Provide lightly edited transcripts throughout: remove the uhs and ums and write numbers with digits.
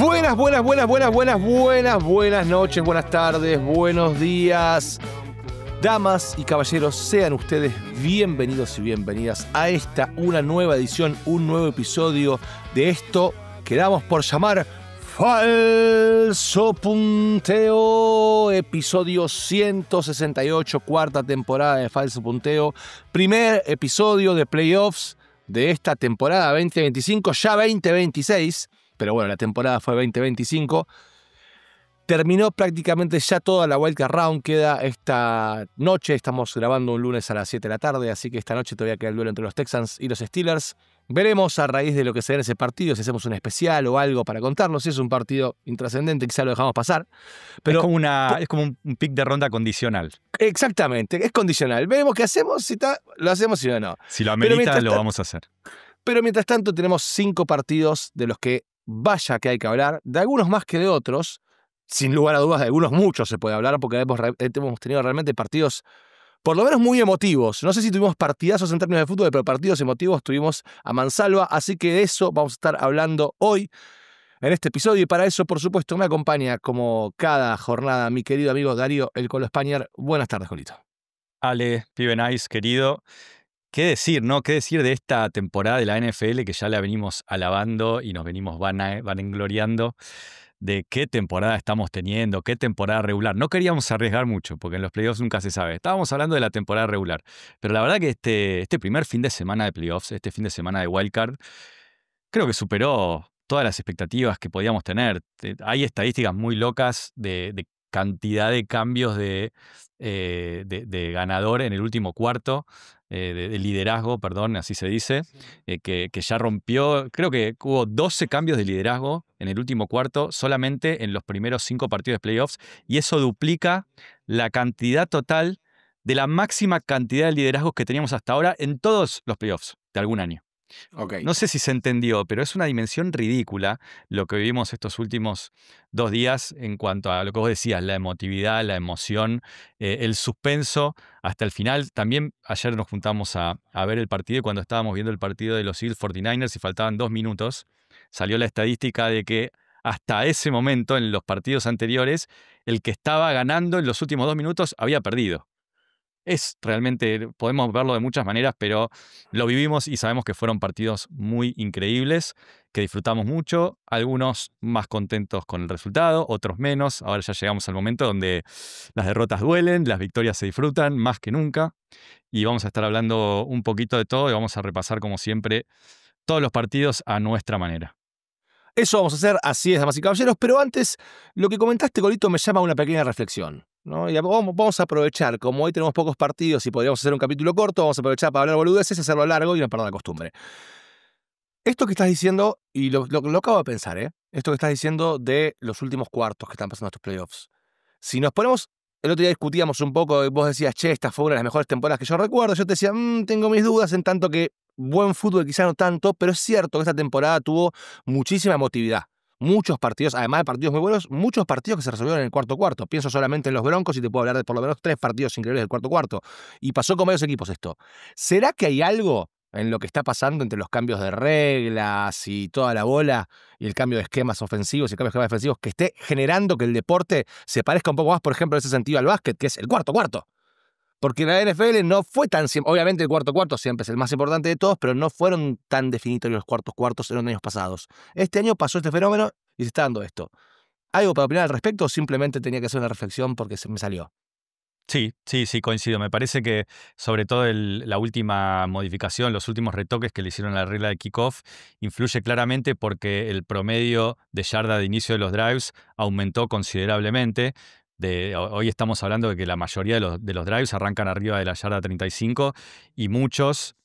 Buenas noches, buenas tardes, buenos días. Damas y caballeros, sean ustedes bienvenidos y bienvenidas a esta, una nueva edición, un nuevo episodio de esto que damos por llamar Falso Punteo, episodio 168, cuarta temporada de Falso Punteo, primer episodio de playoffs de esta temporada 2025, ya 2026, pero bueno, la temporada fue 2025. Terminó prácticamente ya toda la Wildcard Round, queda esta noche, estamos grabando un lunes a las 7 de la tarde, así que esta noche todavía queda el duelo entre los Texans y los Steelers. Veremos a raíz de lo que se dé en ese partido, si hacemos un especial o algo para contarlo. Si es un partido intrascendente, quizá lo dejamos pasar. Pero es como un pick de ronda condicional. Exactamente, es condicional. Veremos qué hacemos, si lo hacemos, si no. Si lo amerita, lo vamos a hacer. Pero mientras tanto tenemos 5 partidos de los que vaya que hay que hablar, de algunos más que de otros. Sin lugar a dudas, de algunos muchos se puede hablar, porque hemos tenido realmente partidos, por lo menos muy emotivos. No sé si tuvimos partidazos en términos de fútbol, pero partidos emotivos tuvimos a mansalva, así que de eso vamos a estar hablando hoy en este episodio. Y para eso, por supuesto, me acompaña como cada jornada mi querido amigo Darío, el Colo Spaniard. Buenas tardes, Colito. Ale, pibe nice, querido. ¿Qué decir, no? ¿Qué decir de esta temporada de la NFL que ya la venimos alabando y nos venimos vangloriando? De qué temporada estamos teniendo, qué temporada regular. No queríamos arriesgar mucho, porque en los playoffs nunca se sabe. Estábamos hablando de la temporada regular. Pero la verdad que este primer fin de semana de playoffs, este fin de semana de wildcard, creo que superó todas las expectativas que podíamos tener. Hay estadísticas muy locas de cantidad de cambios de ganador en el último cuarto, de liderazgo, perdón, así se dice, que ya rompió, creo que hubo 12 cambios de liderazgo en el último cuarto solamente en los primeros 5 partidos de playoffs, y eso duplica la cantidad total de la máxima cantidad de liderazgos que teníamos hasta ahora en todos los playoffs de algún año. Okay. No sé si se entendió, pero es una dimensión ridícula lo que vivimos estos últimos 2 días en cuanto a lo que vos decías, la emotividad, la emoción, el suspenso hasta el final. También ayer nos juntamos a ver el partido y cuando estábamos viendo el partido de los Eagles 49ers y faltaban 2 minutos, salió la estadística de que hasta ese momento, en los partidos anteriores, el que estaba ganando en los últimos 2 minutos había perdido. Es realmente, podemos verlo de muchas maneras, pero lo vivimos y sabemos que fueron partidos muy increíbles, que disfrutamos mucho, algunos más contentos con el resultado, otros menos. Ahora ya llegamos al momento donde las derrotas duelen, las victorias se disfrutan más que nunca, y vamos a estar hablando un poquito de todo y vamos a repasar, como siempre, todos los partidos a nuestra manera. Eso vamos a hacer, así es, damas y caballeros, pero antes, lo que comentaste, Colito, me llama a una pequeña reflexión, ¿no? Y vamos a aprovechar, como hoy tenemos pocos partidos y podríamos hacer un capítulo corto, vamos a aprovechar para hablar boludeces, hacerlo largo y no perder la costumbre. Esto que estás diciendo, y lo acabo de pensar, esto que estás diciendo de los últimos cuartos que están pasando estos playoffs. Si nos ponemos, el otro día discutíamos un poco, vos decías, che, esta fue una de las mejores temporadas que yo recuerdo, yo te decía, tengo mis dudas en tanto que buen fútbol quizá no tanto, pero es cierto que esta temporada tuvo muchísima emotividad. Muchos partidos, además de partidos muy buenos, muchos partidos que se resolvieron en el cuarto cuarto. Pienso solamente en los Broncos y te puedo hablar de por lo menos 3 partidos increíbles del cuarto cuarto. Y pasó con varios equipos esto. ¿Será que hay algo en lo que está pasando entre los cambios de reglas y toda la bola y el cambio de esquemas ofensivos y el cambio de esquemas defensivos que esté generando que el deporte se parezca un poco más, por ejemplo, en ese sentido al básquet, que es el cuarto cuarto? Porque la NFL no fue tan... Obviamente el cuarto cuarto siempre es el más importante de todos, pero no fueron tan definitorios los cuartos cuartos en los años pasados. Este año pasó este fenómeno y se está dando esto. ¿Algo para opinar al respecto o simplemente tenía que hacer una reflexión porque se me salió? Sí, coincido. Me parece que sobre todo la última modificación, los últimos retoques que le hicieron a la regla de kickoff, influye claramente porque el promedio de yarda de inicio de los drives aumentó considerablemente. Hoy estamos hablando de que la mayoría de los drives arrancan arriba de la yarda 35 y muchos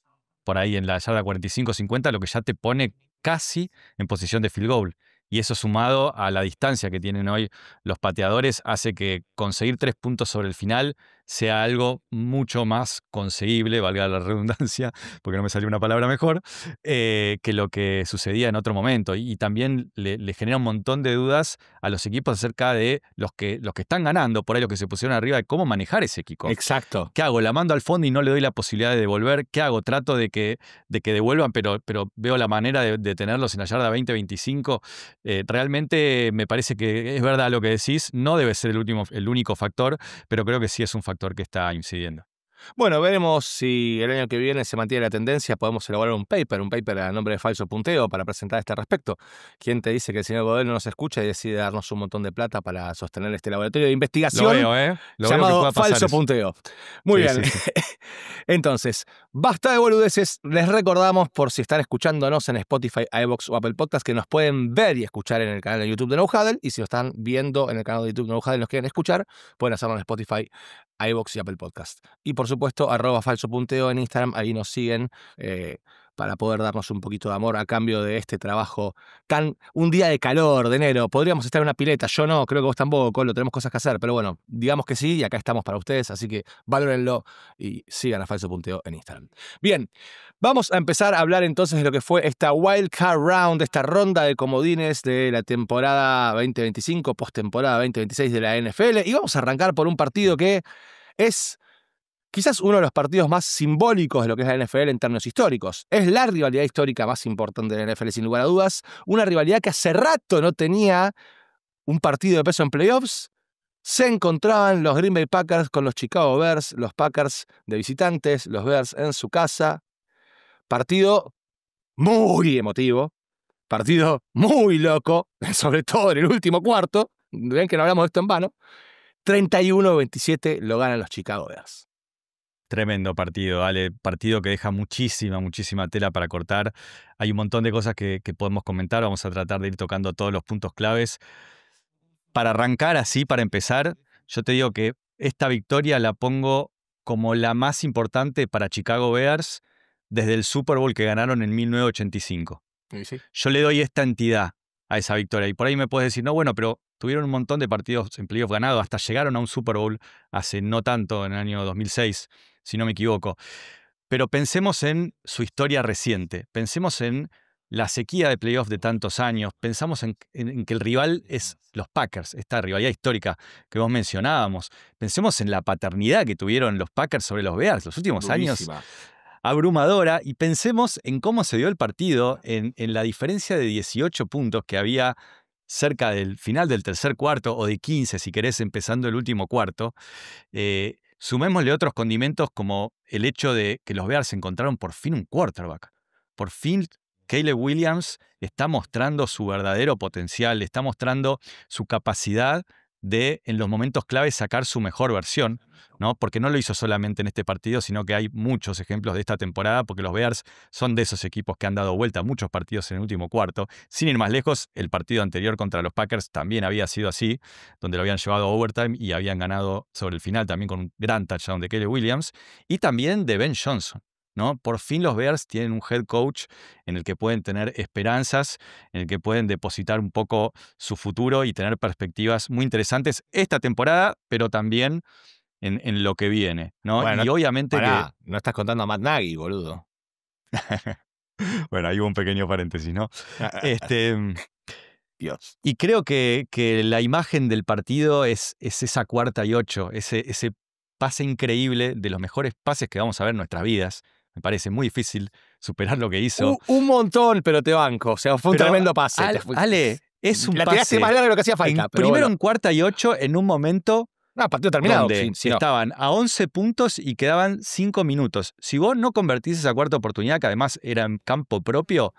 por ahí en la yarda 45-50, lo que ya te pone casi en posición de field goal. Y eso sumado a la distancia que tienen hoy los pateadores hace que conseguir 3 puntos sobre el final sea algo mucho más conseguible, valga la redundancia, porque no me salió una palabra mejor, que lo que sucedía en otro momento. Y también le genera un montón de dudas a los equipos acerca de los que están ganando, por ahí los que se pusieron arriba, de cómo manejar ese kickoff. Exacto. ¿Qué hago? ¿La mando al fondo y no le doy la posibilidad de devolver? ¿Qué hago? ¿Trato de que devuelvan, pero veo la manera de tenerlos en la yarda 20-25? Realmente me parece que es verdad lo que decís. No debe ser el único factor, pero creo que sí es un factor que está incidiendo. Bueno, veremos si el año que viene se mantiene la tendencia. Podemos elaborar un paper a nombre de Falso Punteo para presentar este respecto. ¿Quién te dice que el señor Godel no nos escucha y decide darnos un montón de plata para sostener este laboratorio de investigación? Lo veo, ¿eh? Llamado Falso Punteo. Muy bien. Sí. Entonces, basta de boludeces. Les recordamos, por si están escuchándonos en Spotify, iVoox o Apple Podcast, que nos pueden ver y escuchar en el canal de YouTube de No Huddle. Y si lo están viendo en el canal de YouTube de No Huddle y nos quieren escuchar, pueden hacerlo en Spotify, iVoox y Apple Podcast. Y por supuesto, @falsopunteo en Instagram, ahí nos siguen para poder darnos un poquito de amor a cambio de este trabajo un día de calor, de enero. Podríamos estar en una pileta, yo no, creo que vos tampoco, tenemos cosas que hacer, pero bueno, digamos que sí y acá estamos para ustedes, así que valórenlo y sigan a Falso Punteo en Instagram. Bien, vamos a empezar a hablar entonces de lo que fue esta Wild Card Round, esta ronda de comodines de la temporada 2025, postemporada 2026 de la NFL, y vamos a arrancar por un partido que es quizás uno de los partidos más simbólicos de lo que es la NFL en términos históricos. Es la rivalidad histórica más importante de la NFL, sin lugar a dudas. Una rivalidad que hace rato no tenía un partido de peso en playoffs. Se encontraban los Green Bay Packers con los Chicago Bears, los Packers de visitantes, los Bears en su casa. Partido muy emotivo, partido muy loco, sobre todo en el último cuarto. Ven que no hablamos de esto en vano. 31-27 lo ganan los Chicago Bears. Tremendo partido, Ale. Partido que deja muchísima tela para cortar. Hay un montón de cosas que podemos comentar. Vamos a tratar de ir tocando todos los puntos claves. Para arrancar así, para empezar, yo te digo que esta victoria la pongo como la más importante para Chicago Bears desde el Super Bowl que ganaron en 1985. Sí. Yo le doy esta entidad a esa victoria. Y por ahí me puedes decir, no, bueno, pero tuvieron un montón de partidos en playoff ganados, hasta llegaron a un Super Bowl hace no tanto, en el año 2006, si no me equivoco. Pero pensemos en su historia reciente, pensemos en la sequía de playoff de tantos años, pensamos en que el rival es los Packers, esta rivalidad histórica que vos mencionábamos. Pensemos en la paternidad que tuvieron los Packers sobre los Bears los últimos años. Abrumadora, y pensemos en cómo se dio el partido, en la diferencia de 18 puntos que había cerca del final del tercer cuarto, o de 15 si querés, empezando el último cuarto. Sumémosle otros condimentos como el hecho de que los Bears encontraron por fin un quarterback. Por fin Caleb Williams está mostrando su verdadero potencial, está mostrando su capacidad de, en los momentos claves, sacar su mejor versión, ¿no? Porque no lo hizo solamente en este partido, sino que hay muchos ejemplos de esta temporada, porque los Bears son de esos equipos que han dado vuelta a muchos partidos en el último cuarto. Sin ir más lejos, el partido anterior contra los Packers también había sido así, donde lo habían llevado a overtime y habían ganado sobre el final también con un gran touchdown de Caleb Williams y también de Ben Johnson, ¿no? Por fin los Bears tienen un head coach en el que pueden tener esperanzas, en el que pueden depositar un poco su futuro y tener perspectivas muy interesantes esta temporada, pero también en lo que viene, ¿no? Bueno, y obviamente no estás contando a Matt Nagy, boludo. Bueno, ahí hubo un pequeño paréntesis, ¿no? Dios. Y creo que la imagen del partido es esa 4ª y 8, ese pase increíble, de los mejores pases que vamos a ver en nuestras vidas. Me parece muy difícil superar lo que hizo. Un montón, pero te banco. O sea, fue un tremendo pase. Ale, es un la tiraste pase. más larga de lo que hacía falta. Primero en 4ª y 8, en un momento partido terminado. donde estaban a 11 puntos y quedaban 5 minutos. Si vos no convertís esa 4ª oportunidad, que además era en campo propio,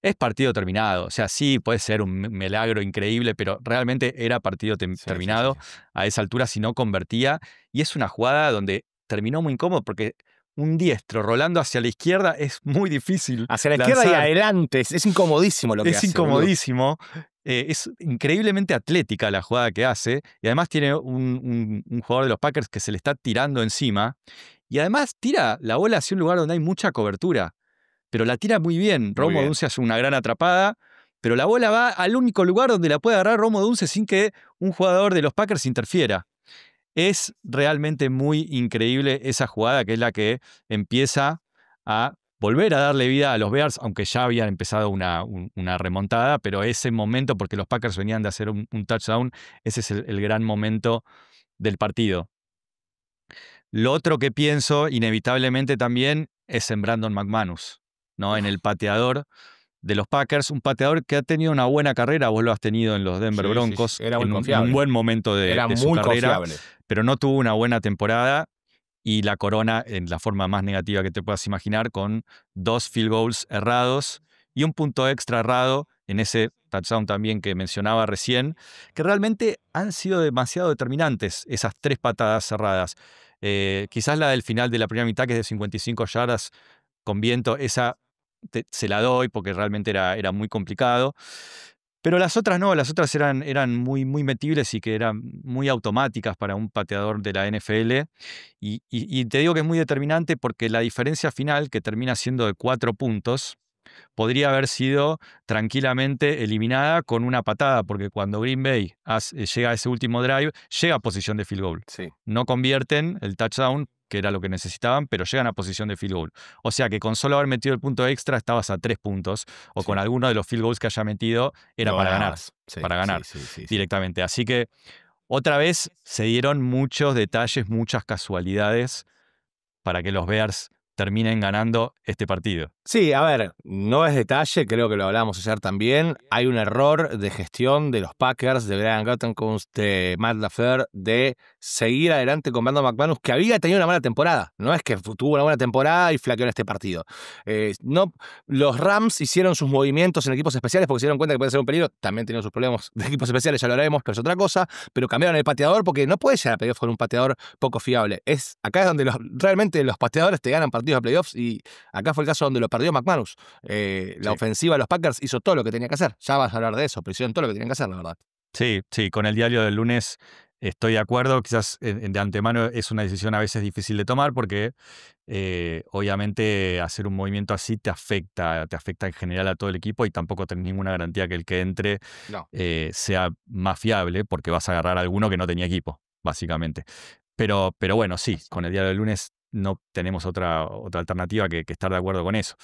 es partido terminado. O sea, sí, puede ser un milagro increíble, pero realmente era partido terminado a esa altura si no convertía. Y es una jugada donde terminó muy incómodo porque un diestro rolando hacia la izquierda es muy difícil. Hacia la izquierda y adelante. Es incomodísimo lo que hace. Es incomodísimo. Es increíblemente atlética la jugada que hace. Y además tiene un jugador de los Packers que se le está tirando encima. Y además tira la bola hacia un lugar donde hay mucha cobertura. Pero la tira muy bien. Rome Odunze hace una gran atrapada, pero la bola va al único lugar donde la puede agarrar Rome Odunze sin que un jugador de los Packers interfiera. Es realmente muy increíble esa jugada, que es la que empieza a volver a darle vida a los Bears, aunque ya habían empezado una remontada, pero ese momento, porque los Packers venían de hacer un touchdown, ese es el gran momento del partido. Lo otro que pienso, inevitablemente también, es en Brandon McManus, ¿no? En el pateador de los Packers, un pateador que ha tenido una buena carrera, vos lo has tenido en los Denver Sí, sí, sí. Broncos, Era muy en un confiable. buen momento Era de su muy carrera, confiable. pero no tuvo una buena temporada y la corona en la forma más negativa que te puedas imaginar, con 2 field goals errados y un punto extra errado en ese touchdown también que mencionaba recién, que realmente han sido demasiado determinantes esas 3 patadas cerradas. Quizás la del final de la primera mitad, que es de 55 yardas con viento, esa se la doy porque realmente era muy complicado. Pero las otras no, las otras eran muy, muy metibles y que eran muy automáticas para un pateador de la NFL. Y te digo que es muy determinante porque la diferencia final, que termina siendo de 4 puntos, podría haber sido tranquilamente eliminada con una patada, porque cuando Green Bay llega a ese último drive, llega a posición de field goal. Sí. No convierten el touchdown, que era lo que necesitaban, pero llegan a posición de field goal. O sea que con solo haber metido el punto extra estabas a 3 puntos, o con alguno de los field goals que haya metido, era para ganar, Sí. directamente. Así que otra vez se dieron muchos detalles, muchas casualidades para que los Bears terminen ganando este partido. Sí, a ver, no es detalle, creo que lo hablábamos ayer también. Hay un error de gestión de los Packers, de Brian Gutekunst, de Matt LaFleur, de seguir adelante con Brandon McManus, que había tenido una mala temporada. No es que tuvo una buena temporada y flaqueó en este partido. No, los Rams hicieron sus movimientos en equipos especiales porque se dieron cuenta que puede ser un peligro. También tenían sus problemas de equipos especiales, ya lo haremos, pero es otra cosa. Pero cambiaron el pateador porque no puedes llegar a playoffs con un pateador poco fiable. Acá es donde realmente los pateadores te ganan partidos de playoffs, y acá fue el caso donde lo perdió McManus. La ofensiva de los Packers hizo todo lo que tenía que hacer. Ya vas a hablar de eso, pero hicieron todo lo que tenían que hacer, la verdad. Sí, con el diario del lunes estoy de acuerdo. Quizás de antemano es una decisión a veces difícil de tomar porque obviamente hacer un movimiento así te afecta en general a todo el equipo y tampoco tenés ninguna garantía que el que entre sea más fiable, porque vas a agarrar a alguno que no tenía equipo, básicamente. Pero bueno, sí, con el diario del lunes no tenemos otra alternativa que estar de acuerdo con eso.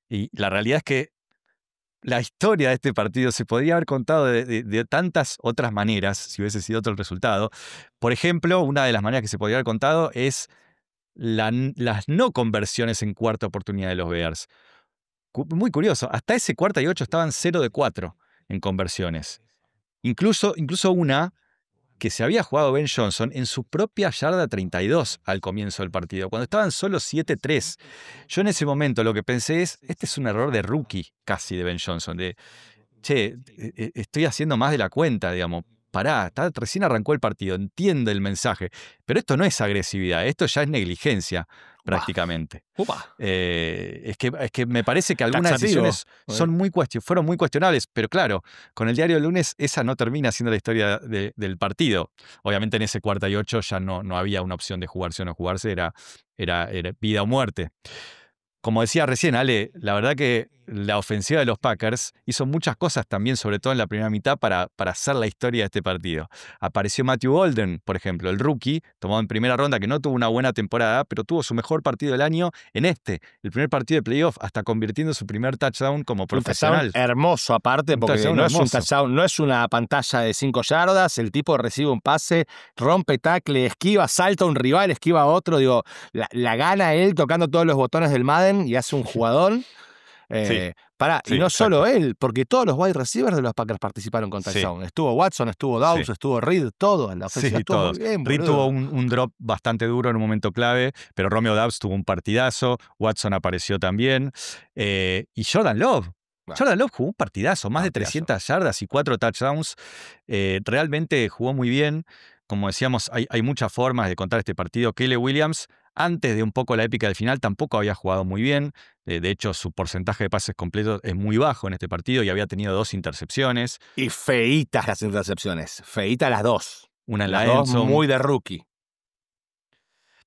Y la realidad es que la historia de este partido se podría haber contado de tantas otras maneras si hubiese sido otro el resultado. Por ejemplo, una de las maneras que se podría haber contado es las no conversiones en cuarta oportunidad de los Bears. Muy curioso, hasta ese 4ª y 8 estaban 0 de 4 en conversiones. Incluso una que se había jugado Ben Johnson en su propia yarda 32 al comienzo del partido, cuando estaban solo 7-3. Yo en ese momento lo que pensé es, este es un error de rookie casi de Ben Johnson, de, estoy haciendo más de la cuenta, digamos. Pará, recién arrancó el partido, entiende el mensaje, pero esto no es agresividad, esto ya es negligencia prácticamente. Es que me parece que algunas decisiones fueron muy cuestionables, pero claro, con el diario del lunes esa no termina siendo la historia del partido. Obviamente en ese 4ª y 8 ya no había una opción de jugarse o no jugarse, era vida o muerte. Como decía recién Ale, la verdad que la ofensiva de los Packers hizo muchas cosas también, sobre todo en la primera mitad, para hacer la historia de este partido. Apareció Matthew Golden, por ejemplo, el rookie, tomado en primera ronda, que no tuvo una buena temporada, pero tuvo su mejor partido del año en el primer partido de playoff, hasta convirtiendo su primer touchdown como profesional. Un touchdown hermoso aparte, porque no es un touchdown, no es una pantalla de 5 yardas, el tipo recibe un pase, rompe tackle, esquiva, salta a un rival, esquiva a otro, digo, la gana él tocando todos los botones del Madden y hace un jugadón. Y no solo él, porque todos los wide receivers de los Packers participaron con touchdown. Estuvo Watson, estuvo Dawes, estuvo Reed, todo en la ofensiva estuvo todos. Muy bien. Reed tuvo un drop bastante duro en un momento clave, pero Romeo Doubs tuvo un partidazo, Watson apareció también, y Jordan Love. Jordan Love jugó un partidazo, más de 300 yardas y 4 touchdowns. Realmente jugó muy bien. Como decíamos, hay muchas formas de contar este partido. Caleb Williams, antes de un poco la épica del final, tampoco había jugado muy bien. De hecho, su porcentaje de pases completos es muy bajo en este partido y había tenido 2 intercepciones. Y feitas las intercepciones. Feitas las 2. Una en las la dos muy de rookie.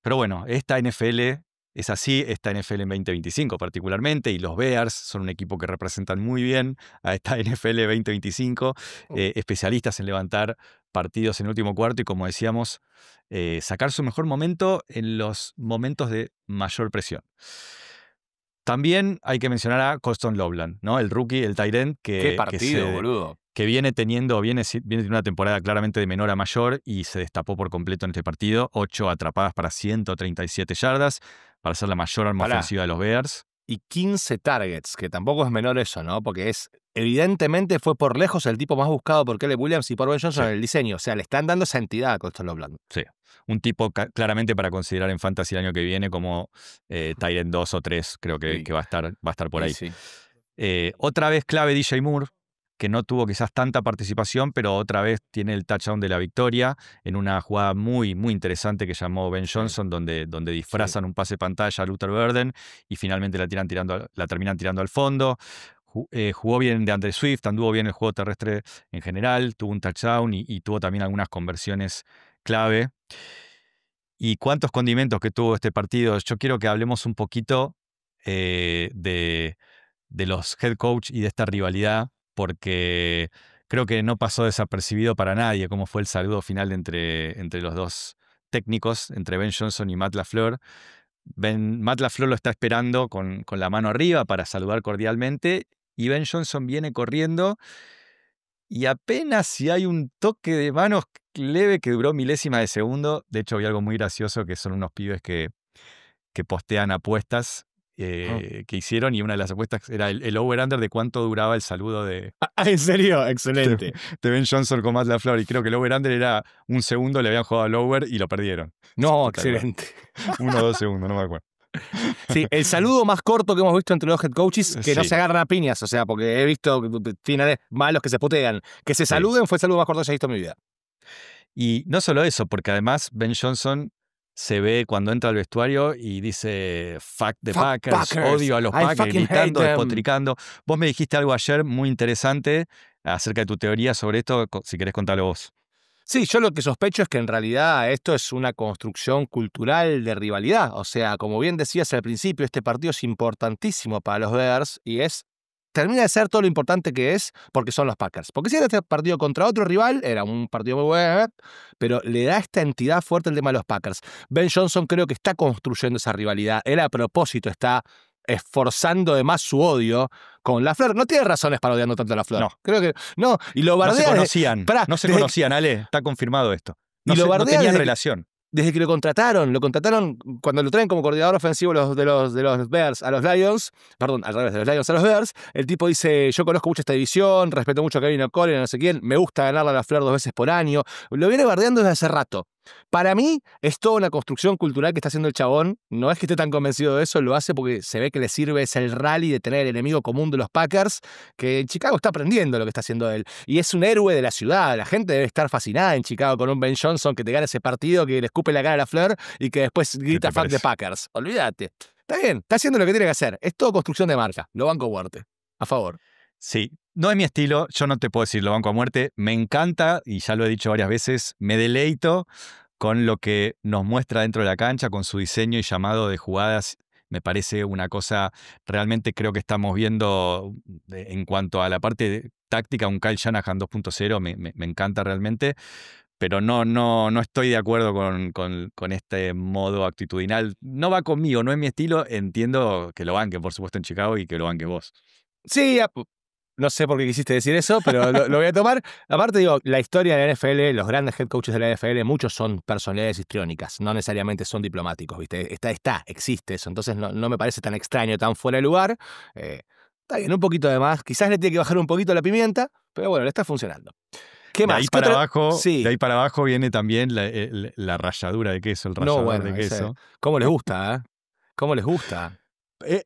Pero bueno, esta NFL es así, esta NFL en 2025 particularmente, y los Bears son un equipo que representan muy bien a esta NFL 2025, especialistas en levantar partidos en el último cuarto, y como decíamos, sacar su mejor momento en los momentos de mayor presión. También hay que mencionar a Colston Loveland, ¿no? El rookie, el tight end Qué partido, boludo. que viene teniendo una temporada claramente de menor a mayor y se destapó por completo en este partido. 8 atrapadas para 137 yardas, para ser la mayor arma ofensiva de los Bears. Y 15 targets, que tampoco es menor eso, ¿no? Porque evidentemente fue por lejos el tipo más buscado por Caleb Williams y por Ben Johnson en el diseño. O sea, le están dando esa entidad a Colston Loveland. Sí, un tipo claramente para considerar en Fantasy el año que viene como tight end 2 o 3, creo que va a estar por ahí. Sí. Otra vez clave DJ Moore, que no tuvo quizás tanta participación, pero otra vez tiene el touchdown de la victoria en una jugada muy, muy interesante que llamó Ben Johnson, donde disfrazan un pase pantalla a Luther Burden y finalmente la terminan tirando al fondo. Jugó bien de Andre Swift, anduvo bien el juego terrestre en general, tuvo un touchdown y tuvo también algunas conversiones clave. ¿Y cuántos condimentos que tuvo este partido? Yo quiero que hablemos un poquito de los head coach y de esta rivalidad, porque creo que no pasó desapercibido para nadie cómo fue el saludo final entre los dos técnicos, entre Ben Johnson y Matt LaFleur. Matt LaFleur lo está esperando con la mano arriba para saludar cordialmente y Ben Johnson viene corriendo y apenas si hay un toque de manos leve que duró milésimas de segundo. De hecho, había algo muy gracioso que son unos pibes que postean apuestas que hicieron y una de las apuestas era el over-under de cuánto duraba el saludo de... ¿En serio? Excelente. De Ben Johnson con Matt LaFleur y creo que el over-under era 1 segundo, le habían jugado al over y lo perdieron. No, excelente. 1 o 2 segundos, no me acuerdo. Sí, el saludo más corto que hemos visto entre los head coaches, que no se agarran a piñas, o sea, porque he visto finales malos que se putean. Que se saluden fue el saludo más corto que haya visto en mi vida. Y no solo eso, porque además Ben Johnson se ve cuando entra al vestuario y dice fuck the Packers, odio a los Packers, gritando, despotricando. Vos me dijiste algo ayer muy interesante acerca de tu teoría sobre esto, si querés contarlo vos. Sí, yo lo que sospecho es que en realidad esto es una construcción cultural de rivalidad. O sea, como bien decías al principio, este partido es importantísimo para los Bears y termina de ser todo lo importante que es porque son los Packers. Porque si era este partido contra otro rival, era un partido muy bueno, pero le da esta entidad fuerte el tema de los Packers. Ben Johnson creo que está construyendo esa rivalidad. Él a propósito está esforzando de más su odio con LaFleur. No tiene razones para odiando tanto a LaFleur. No. Creo que no. Y lo bardea. No se conocían, Ale. Está confirmado esto. No tenían relación. Desde que lo contrataron cuando lo traen como coordinador ofensivo de los Bears a los Lions, perdón, al revés, de los Lions a los Bears, el tipo dice, yo conozco mucho esta división, respeto mucho a Kevin O'Connell, no sé quién, me gusta ganarle a LaFleur 2 veces por año, lo viene bardeando desde hace rato. Para mí es toda una construcción cultural que está haciendo el chabón, no es que esté tan convencido de eso, lo hace porque se ve que le sirve, es el rally de tener el enemigo común de los Packers, que en Chicago está aprendiendo lo que está haciendo él, y es un héroe de la ciudad, la gente debe estar fascinada en Chicago con un Ben Johnson que te gana ese partido, que le escupe la cara a LaFleur y que después grita fuck the Packers, olvídate. Está bien, está haciendo lo que tiene que hacer, es todo construcción de marca, lo banco fuerte, a favor. Sí, no es mi estilo, yo no te puedo decir lo banco a muerte, me encanta, y ya lo he dicho varias veces, me deleito con lo que nos muestra dentro de la cancha, con su diseño y llamado de jugadas. Me parece una cosa, realmente creo que estamos viendo en cuanto a la parte táctica, un Kyle Shanahan 2.0, me encanta realmente, pero no estoy de acuerdo con este modo actitudinal. No va conmigo, no es mi estilo, entiendo que lo banquen, por supuesto, en Chicago y que lo banque vos. Sí, no sé por qué quisiste decir eso, pero lo voy a tomar. Aparte, digo, la historia de la NFL, los grandes head coaches de la NFL, muchos son personalidades histriónicas, no necesariamente son diplomáticos, ¿viste? Existe eso, entonces no me parece tan extraño, tan fuera de lugar. Está bien, un poquito de más. Quizás le tiene que bajar un poquito la pimienta, pero bueno, le está funcionando. ¿Qué más? De ahí para abajo viene también la ralladura de queso, el rallador de queso. ¿Cómo les gusta, eh? ¿Cómo les gusta?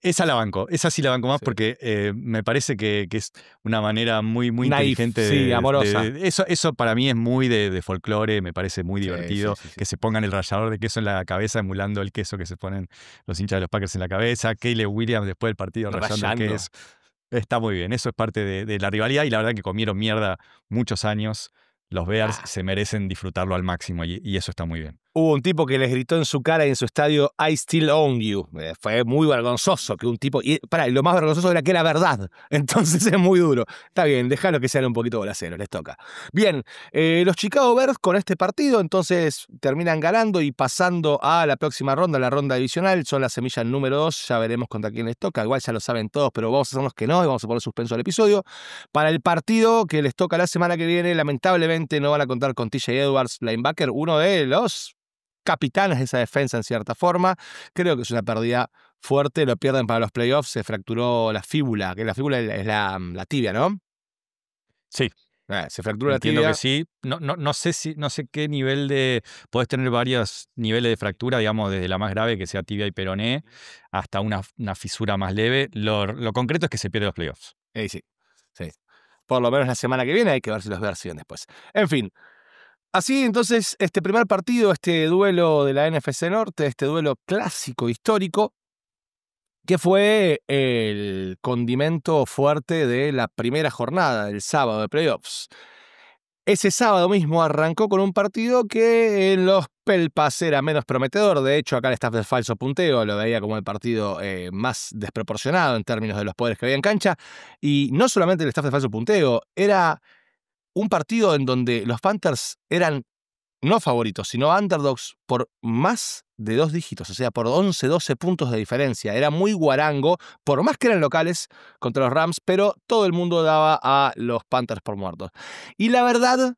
Esa la banco, esa sí la banco más porque me parece que es una manera muy, muy inteligente. Sí, amorosa. Eso para mí es muy de folclore, me parece muy divertido. Sí. Que se pongan el rallador de queso en la cabeza, emulando el queso que se ponen los hinchas de los Packers en la cabeza. Caleb Williams después del partido rayando el queso. Está muy bien, eso es parte de la rivalidad y la verdad que comieron mierda muchos años. Los Bears se merecen disfrutarlo al máximo y eso está muy bien. Hubo un tipo que les gritó en su cara y en su estadio, I still own you. Fue muy vergonzoso que un tipo... Y lo más vergonzoso era que era verdad. Entonces es muy duro. Está bien, déjalo que sean un poquito bolaceros, les toca. Bien, los Chicago Bears con este partido entonces terminan ganando y pasando a la próxima ronda, la ronda divisional. Son la semilla número 2, ya veremos contra quién les toca. Igual ya lo saben todos, pero vamos a hacernos que no y vamos a poner suspenso al episodio. Para el partido que les toca la semana que viene, lamentablemente no van a contar con TJ Edwards, linebacker, uno de los capitanes de esa defensa en cierta forma. Creo que es una pérdida fuerte, lo pierden para los playoffs, se fracturó la fíbula, que la fíbula es la tibia, ¿no? Sí. Se fractura Entiendo la tibia. que sí. No sé qué nivel de... Podés tener varios niveles de fractura, digamos, desde la más grave, que sea tibia y peroné, hasta una fisura más leve. Lo concreto es que se pierde los playoffs. Sí. Por lo menos la semana que viene, hay que ver si los Bears siguen después. En fin. Así entonces, este primer partido, este duelo de la NFC Norte, este duelo clásico, histórico, que fue el condimento fuerte de la primera jornada del sábado de playoffs. Ese sábado mismo arrancó con un partido que en los Pelpas era menos prometedor. De hecho, acá el staff del falso punteo lo veía como el partido más desproporcionado en términos de los poderes que había en cancha. Y no solamente el staff del falso punteo, era un partido en donde los Panthers eran no favoritos, sino underdogs por más de 2 dígitos, o sea, por 11, 12 puntos de diferencia. Era muy guarango, por más que eran locales contra los Rams, pero todo el mundo daba a los Panthers por muertos. Y la verdad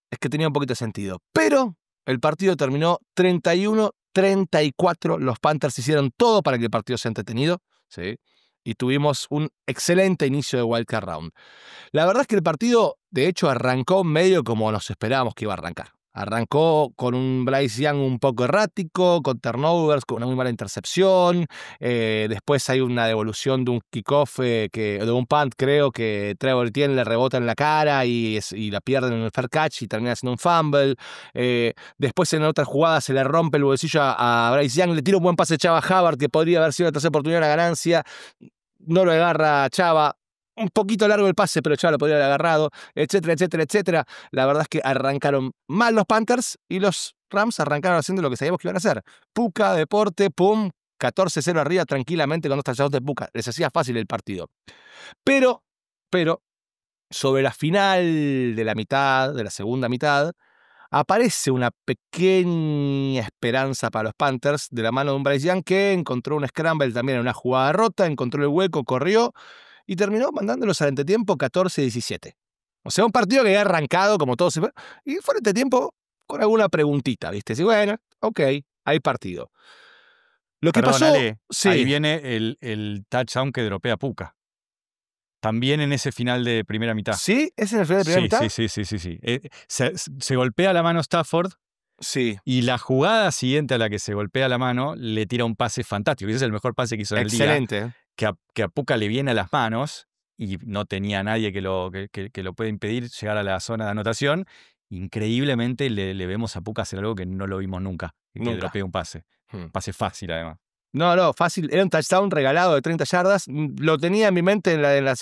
es que tenía un poquito de sentido. Pero el partido terminó 31-34. Los Panthers hicieron todo para que el partido sea entretenido, ¿sí? Y tuvimos un excelente inicio de Wildcard Round. La verdad es que el partido, de hecho, arrancó medio como nos esperábamos que iba a arrancar. Arrancó con un Bryce Young un poco errático, con turnovers, con una muy mala intercepción. Después hay una devolución de un kickoff, de un punt, creo, que Trevor Etienne le rebota en la cara y la pierden en el fair catch y termina siendo un fumble. Después en otra jugada se le rompe el bolsillo a Bryce Young, le tira un buen pase a Chava Hubbard, que podría haber sido la tercera oportunidad de la ganancia. No lo agarra Chava. Un poquito largo el pase, pero Chava lo podría haber agarrado, etcétera, etcétera, etcétera. La verdad es que arrancaron mal los Panthers y los Rams arrancaron haciendo lo que sabíamos que iban a hacer. Puka, deporte, pum, 14-0 arriba tranquilamente con 2 touchdowns de Puka. Les hacía fácil el partido. Pero, sobre la final de la segunda mitad, aparece una pequeña esperanza para los Panthers de la mano de un Bryce Young que encontró un scramble también en una jugada rota, encontró el hueco, corrió y terminó mandándolos al entretiempo 14-17. O sea, un partido que había arrancado como todos. Y fue al entretiempo con alguna preguntita, ¿viste? Y bueno, ok, hay partido. Lo que pasó... Ale, sí. Ahí viene el touchdown que dropea Puka. También en ese final de primera mitad. ¿Sí? ¿Es en el final de primera mitad? Sí. Se golpea la mano Stafford. Sí. Y la jugada siguiente a la que se golpea la mano le tira un pase fantástico. Ese es el mejor pase que hizo en el día. Excelente. Que a Puka le viene a las manos y no tenía nadie que lo pueda impedir llegar a la zona de anotación. Increíblemente le vemos a Puka hacer algo que no lo vimos nunca. Que dropee un pase. Pase fácil, además. No, fácil. Era un touchdown regalado de 30 yardas. Lo tenía en mi mente en la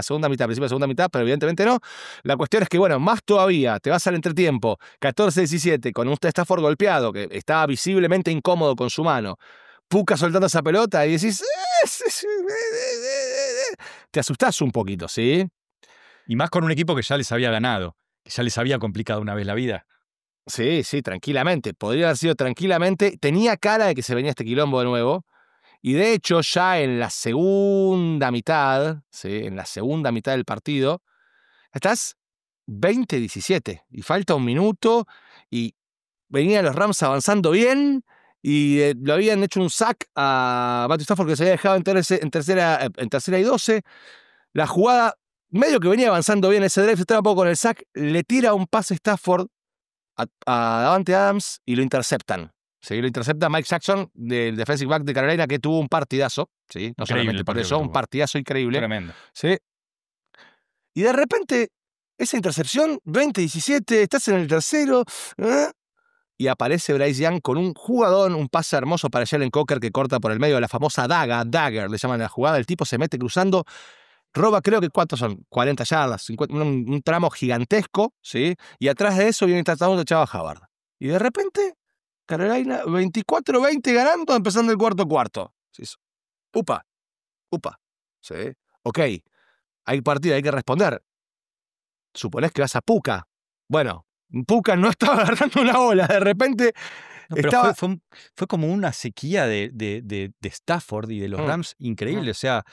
segunda mitad, principio de la segunda mitad, pero evidentemente no. La cuestión es que, bueno, más todavía, te vas al entretiempo, 14-17, con un Stafford golpeado, que estaba visiblemente incómodo con su mano. Puka soltando esa pelota y decís... Te asustás un poquito, ¿sí? Y más con un equipo que ya les había ganado, que ya les había complicado una vez la vida. Sí, tranquilamente. Podría haber sido tranquilamente. Tenía cara de que se venía este quilombo de nuevo. Y de hecho, ya en la segunda mitad, ¿sí? En la segunda mitad del partido, estás 20-17 y falta un minuto y venían los Rams avanzando bien y lo habían hecho un sack a Matthew Stafford que se había dejado en tercera y 12. La jugada, medio que venía avanzando bien ese drive, se estaba un poco con el sack, le tira un pase Stafford a Davante Adams y lo interceptan. ¿Sí? Lo intercepta Mike Jackson, del defensive back de Carolina, que tuvo un partidazo. ¿Sí? No solamente por eso, un partidazo increíble. Tremendo. ¿Sí? Y de repente, esa intercepción, 20-17, estás en el tercero, y aparece Bryce Young con un jugadón, un pase hermoso para Jalen Coker que corta por el medio de la famosa dagger, le llaman la jugada. El tipo se mete cruzando, roba, creo que ¿cuántos son? 40 yardas, 50, un tramo gigantesco, ¿sí? Y atrás de eso viene el touchdown de Chava Hubbard. Y de repente Carolina 24-20 ganando, empezando el cuarto. Sí. Upa. Sí. Ok, hay partido, hay que responder. Suponés que vas a Puka. Bueno, Puka no estaba agarrando una bola, de repente No, pero estaba... fue como una sequía de Stafford y de los Rams increíble. O sea,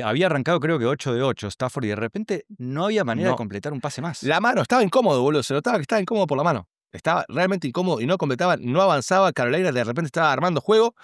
había arrancado creo que 8 de 8 Stafford y de repente no había manera de completar un pase más. La mano, estaba incómodo, boludo. Se notaba que estaba incómodo por la mano. Estaba realmente incómodo y no completaba, no avanzaba. Carolina de repente estaba armando juego.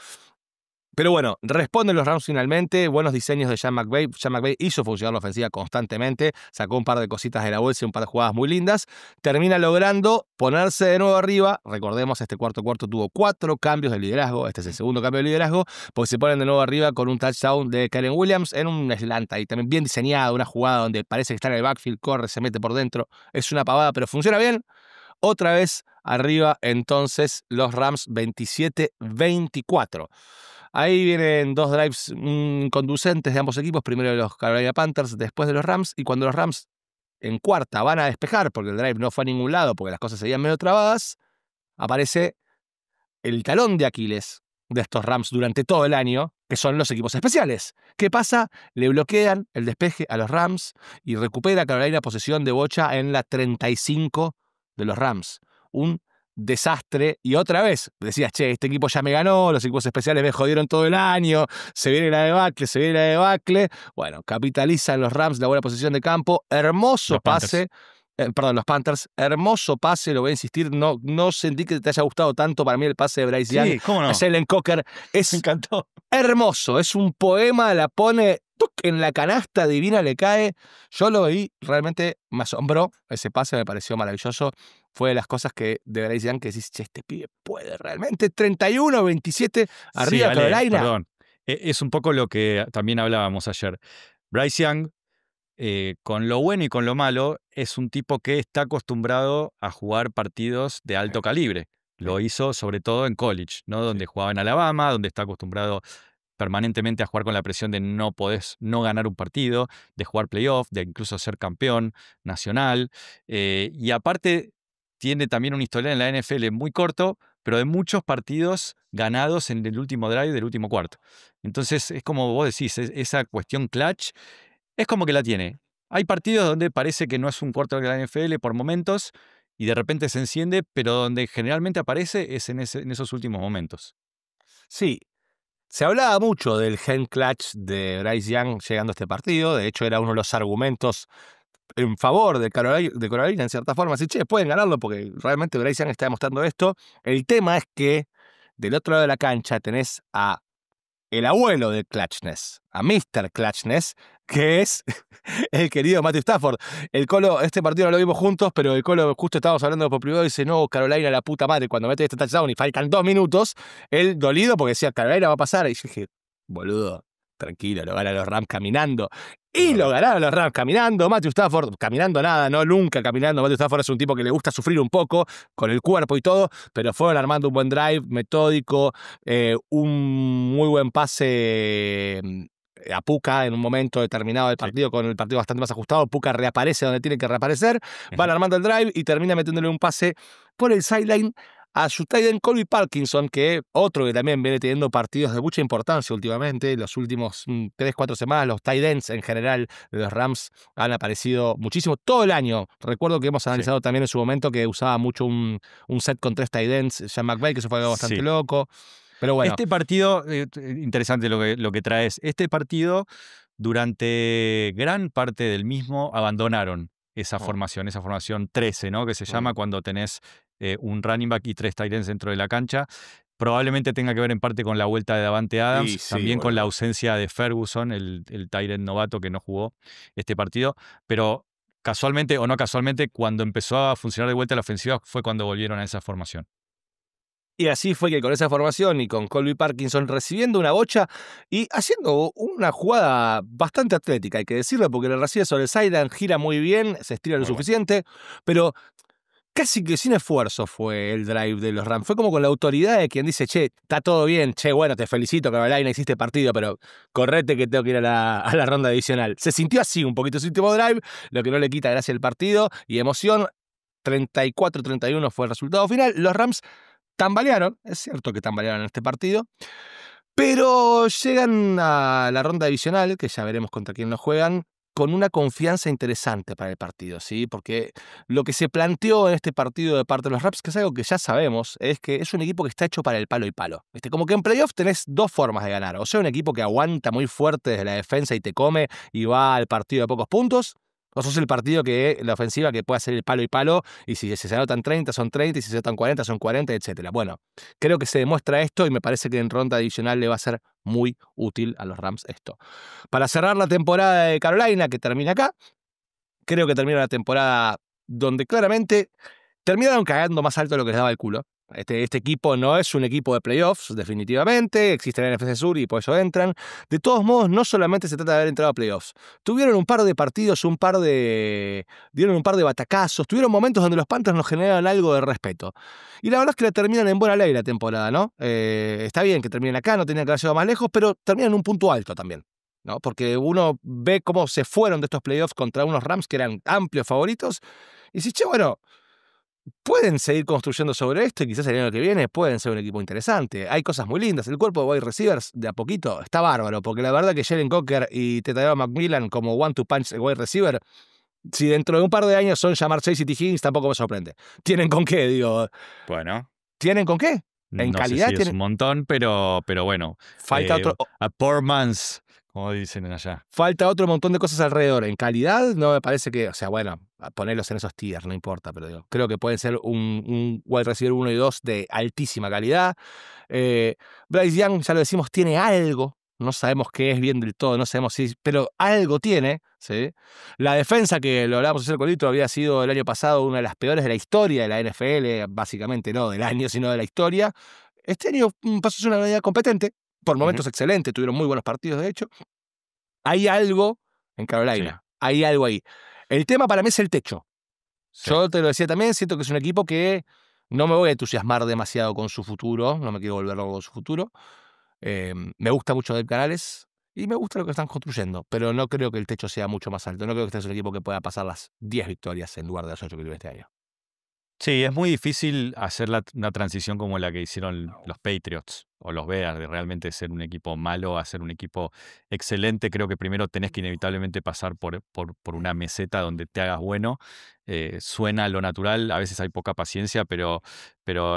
Pero bueno, responden los Rams finalmente. Buenos diseños de Sean McVay. Sean McVay hizo funcionar la ofensiva constantemente. Sacó un par de cositas de la bolsa y un par de jugadas muy lindas. Termina logrando ponerse de nuevo arriba. Recordemos, este cuarto tuvo 4 cambios de liderazgo. Este es el segundo cambio de liderazgo. Porque se ponen de nuevo arriba con un touchdown de Kyren Williams en un slant ahí. También bien diseñado. Una jugada donde parece que está en el backfield. Corre, se mete por dentro. Es una pavada, pero funciona bien. Otra vez arriba, entonces, los Rams 27-24. Ahí vienen 2 drives conducentes de ambos equipos. Primero de los Carolina Panthers, después de los Rams. Y cuando los Rams en cuarta van a despejar, porque el drive no fue a ningún lado, porque las cosas seguían medio trabadas, aparece el talón de Aquiles de estos Rams durante todo el año, que son los equipos especiales. ¿Qué pasa? Le bloquean el despeje a los Rams y recupera Carolina posesión de bocha en la 35 de los Rams. Un desastre. Y otra vez decías, che, este equipo ya me ganó, los equipos especiales me jodieron todo el año, se viene la debacle. Bueno, capitalizan los Rams la buena posición de campo. Hermoso pase. Los Panthers, hermoso pase, lo voy a insistir, no sentí que te haya gustado tanto para mí el pase de Bryce Young. Sí, ¿cómo no? A Jalen Coker, me encantó. Hermoso, es un poema, la pone en la canasta divina, le cae. Yo lo vi, realmente me asombró, ese pase me pareció maravilloso. Fue de las cosas que de Bryce Young que decís, che, este pibe puede realmente. 31-27 arriba sí, Carolina. Perdón, es un poco lo que también hablábamos ayer. Bryce Young, con lo bueno y con lo malo, es un tipo que está acostumbrado a jugar partidos de alto calibre. Lo hizo sobre todo en college, ¿no? Donde jugaba en Alabama, donde está acostumbrado permanentemente a jugar con la presión de no podés no ganar un partido, de jugar playoff, de incluso ser campeón nacional. Y aparte tiene también un historial en la NFL muy corto, pero de muchos partidos ganados en el último drive del último cuarto. Entonces es como vos decís, esa cuestión clutch es como que la tiene. Hay partidos donde parece que no es un quarterback de la NFL por momentos y de repente se enciende, pero donde generalmente aparece es en esos últimos momentos. Sí, se hablaba mucho del gen clutch de Bryce Young llegando a este partido. De hecho, era uno de los argumentos en favor de Carolina, en cierta forma. Así, che, pueden ganarlo porque realmente Bryce Young está demostrando esto. El tema es que del otro lado de la cancha tenés a el abuelo de Clutchness, a Mr. Clutchness, que es el querido Matthew Stafford. El Colo, este partido no lo vimos juntos, pero el Colo, justo estábamos hablando por privado, dice, no, Carolina, la puta madre, cuando mete este touchdown y faltan 2 minutos, él dolido porque decía, Carolina va a pasar. Y yo dije, boludo, tranquilo, lo ganan los Rams caminando. Y lo ganaron los Rams caminando. Matthew Stafford, caminando nada, no nunca caminando. Matthew Stafford es un tipo que le gusta sufrir un poco con el cuerpo y todo, pero fueron armando un buen drive, metódico, un muy buen pase a Puka en un momento determinado del partido, con el partido bastante más ajustado. Puka reaparece donde tiene que reaparecer, van armando el drive y termina metiéndole un pase por el sideline a su tight end Colby Parkinson, que otro que también viene teniendo partidos de mucha importancia últimamente. Los últimos 3-4 semanas, los tight ends en general de los Rams han aparecido muchísimo todo el año. Recuerdo que hemos analizado también en su momento que usaba mucho un set con 3 tight ends, Sean McVay, que eso fue algo bastante loco. Pero bueno. Este partido, interesante lo que traes, este partido durante gran parte del mismo abandonaron esa formación 13, ¿no? Que se llama cuando tenés un running back y 3 tight ends dentro de la cancha. Probablemente tenga que ver en parte con la vuelta de Davante Adams, también con la ausencia de Ferguson, el tight end novato que no jugó este partido, pero casualmente o no casualmente, cuando empezó a funcionar de vuelta la ofensiva fue cuando volvieron a esa formación. Y así fue que con esa formación y con Colby Parkinson recibiendo una bocha y haciendo una jugada bastante atlética, hay que decirlo, porque le recibe sobre el sideline, gira muy bien, se estira lo suficiente, pero casi que sin esfuerzo fue el drive de los Rams. Fue como con la autoridad de quien dice, che, está todo bien, che, bueno, te felicito, Carolina, hiciste partido, pero correte que tengo que ir a la ronda adicional. Se sintió así un poquito su último drive, lo que no le quita gracia al partido y emoción. 34-31 fue el resultado final. Los Rams tambalearon, es cierto que tambalearon en este partido, pero llegan a la ronda divisional, que ya veremos contra quién lo juegan, con una confianza interesante para el partido, ¿sí? Porque lo que se planteó en este partido de parte de los Rams, que es algo que ya sabemos, es que es un equipo que está hecho para el palo y palo. Como que en playoff tenés dos formas de ganar. O sea, un equipo que aguanta muy fuerte desde la defensa y te come y va al partido de pocos puntos. O sos el partido que la ofensiva que puede hacer el palo y palo, y si se anotan 30 son 30, y si se anotan 40 son 40, etcétera. Bueno, creo que se demuestra esto y me parece que en ronda adicional le va a ser muy útil a los Rams esto. Para cerrar la temporada de Carolina, que termina acá, creo que termina la temporada donde claramente terminaron cagando más alto de lo que les daba el culo. Este equipo no es un equipo de playoffs, definitivamente. Existe la NFC Sur y por eso entran. De todos modos, no solamente se trata de haber entrado a playoffs. Tuvieron un par de partidos, dieron un par de batacazos. Tuvieron momentos donde los Panthers nos generaron algo de respeto. Y la verdad es que la terminan en buena ley la temporada, ¿no? Está bien que terminen acá, no tenían que haber llegado más lejos, pero terminan en un punto alto también, ¿no? Porque uno ve cómo se fueron de estos playoffs contra unos Rams que eran amplios favoritos. Y dice, che, bueno, pueden seguir construyendo sobre esto y quizás el año que viene pueden ser un equipo interesante. Hay cosas muy lindas. El cuerpo de wide receivers de a poquito está bárbaro, porque la verdad que Jalen Coker y Tetairoa McMillan como one-two punch de wide receiver, si dentro de un par de años son Jamar Chase y T. Higgins, tampoco me sorprende. ¿Tienen con qué? Digo, Bueno, ¿tienen con qué? En no sé calidad si es un montón, pero bueno. falta otro. A poor man's, como dicen allá. Falta otro montón de cosas alrededor. En calidad, no me parece que. O sea, bueno, ponerlos en esos tiers, no importa, pero digo, creo que pueden ser un wide receiver 1 y 2 de altísima calidad. Bryce Young, ya lo decimos, tiene algo. No sabemos qué es bien del todo, no sabemos si. Pero algo tiene, ¿sí? La defensa, que lo hablábamos hacer Colito, había sido el año pasado una de las peores de la historia de la NFL, básicamente no del año, sino de la historia. Este año pasó a ser una unidad competente, por momentos excelente, tuvieron muy buenos partidos, de hecho. Hay algo en Carolina, Sí. hay algo ahí. El tema para mí es el techo. Sí. Yo te lo decía también, siento que es un equipo que no me voy a entusiasmar demasiado con su futuro, no me quiero volver loco con su futuro. Me gusta mucho Dave Canales y me gusta lo que están construyendo, pero no creo que el techo sea mucho más alto. No creo que este sea un equipo que pueda pasar las 10 victorias en lugar de las 8 que tuve este año. Sí, es muy difícil hacer una transición como la que hicieron los Patriots o los Bears, de realmente ser un equipo malo a ser un equipo excelente. Creo que primero tenés que inevitablemente pasar por una meseta donde te hagas bueno. Suena lo natural, a veces hay poca paciencia, pero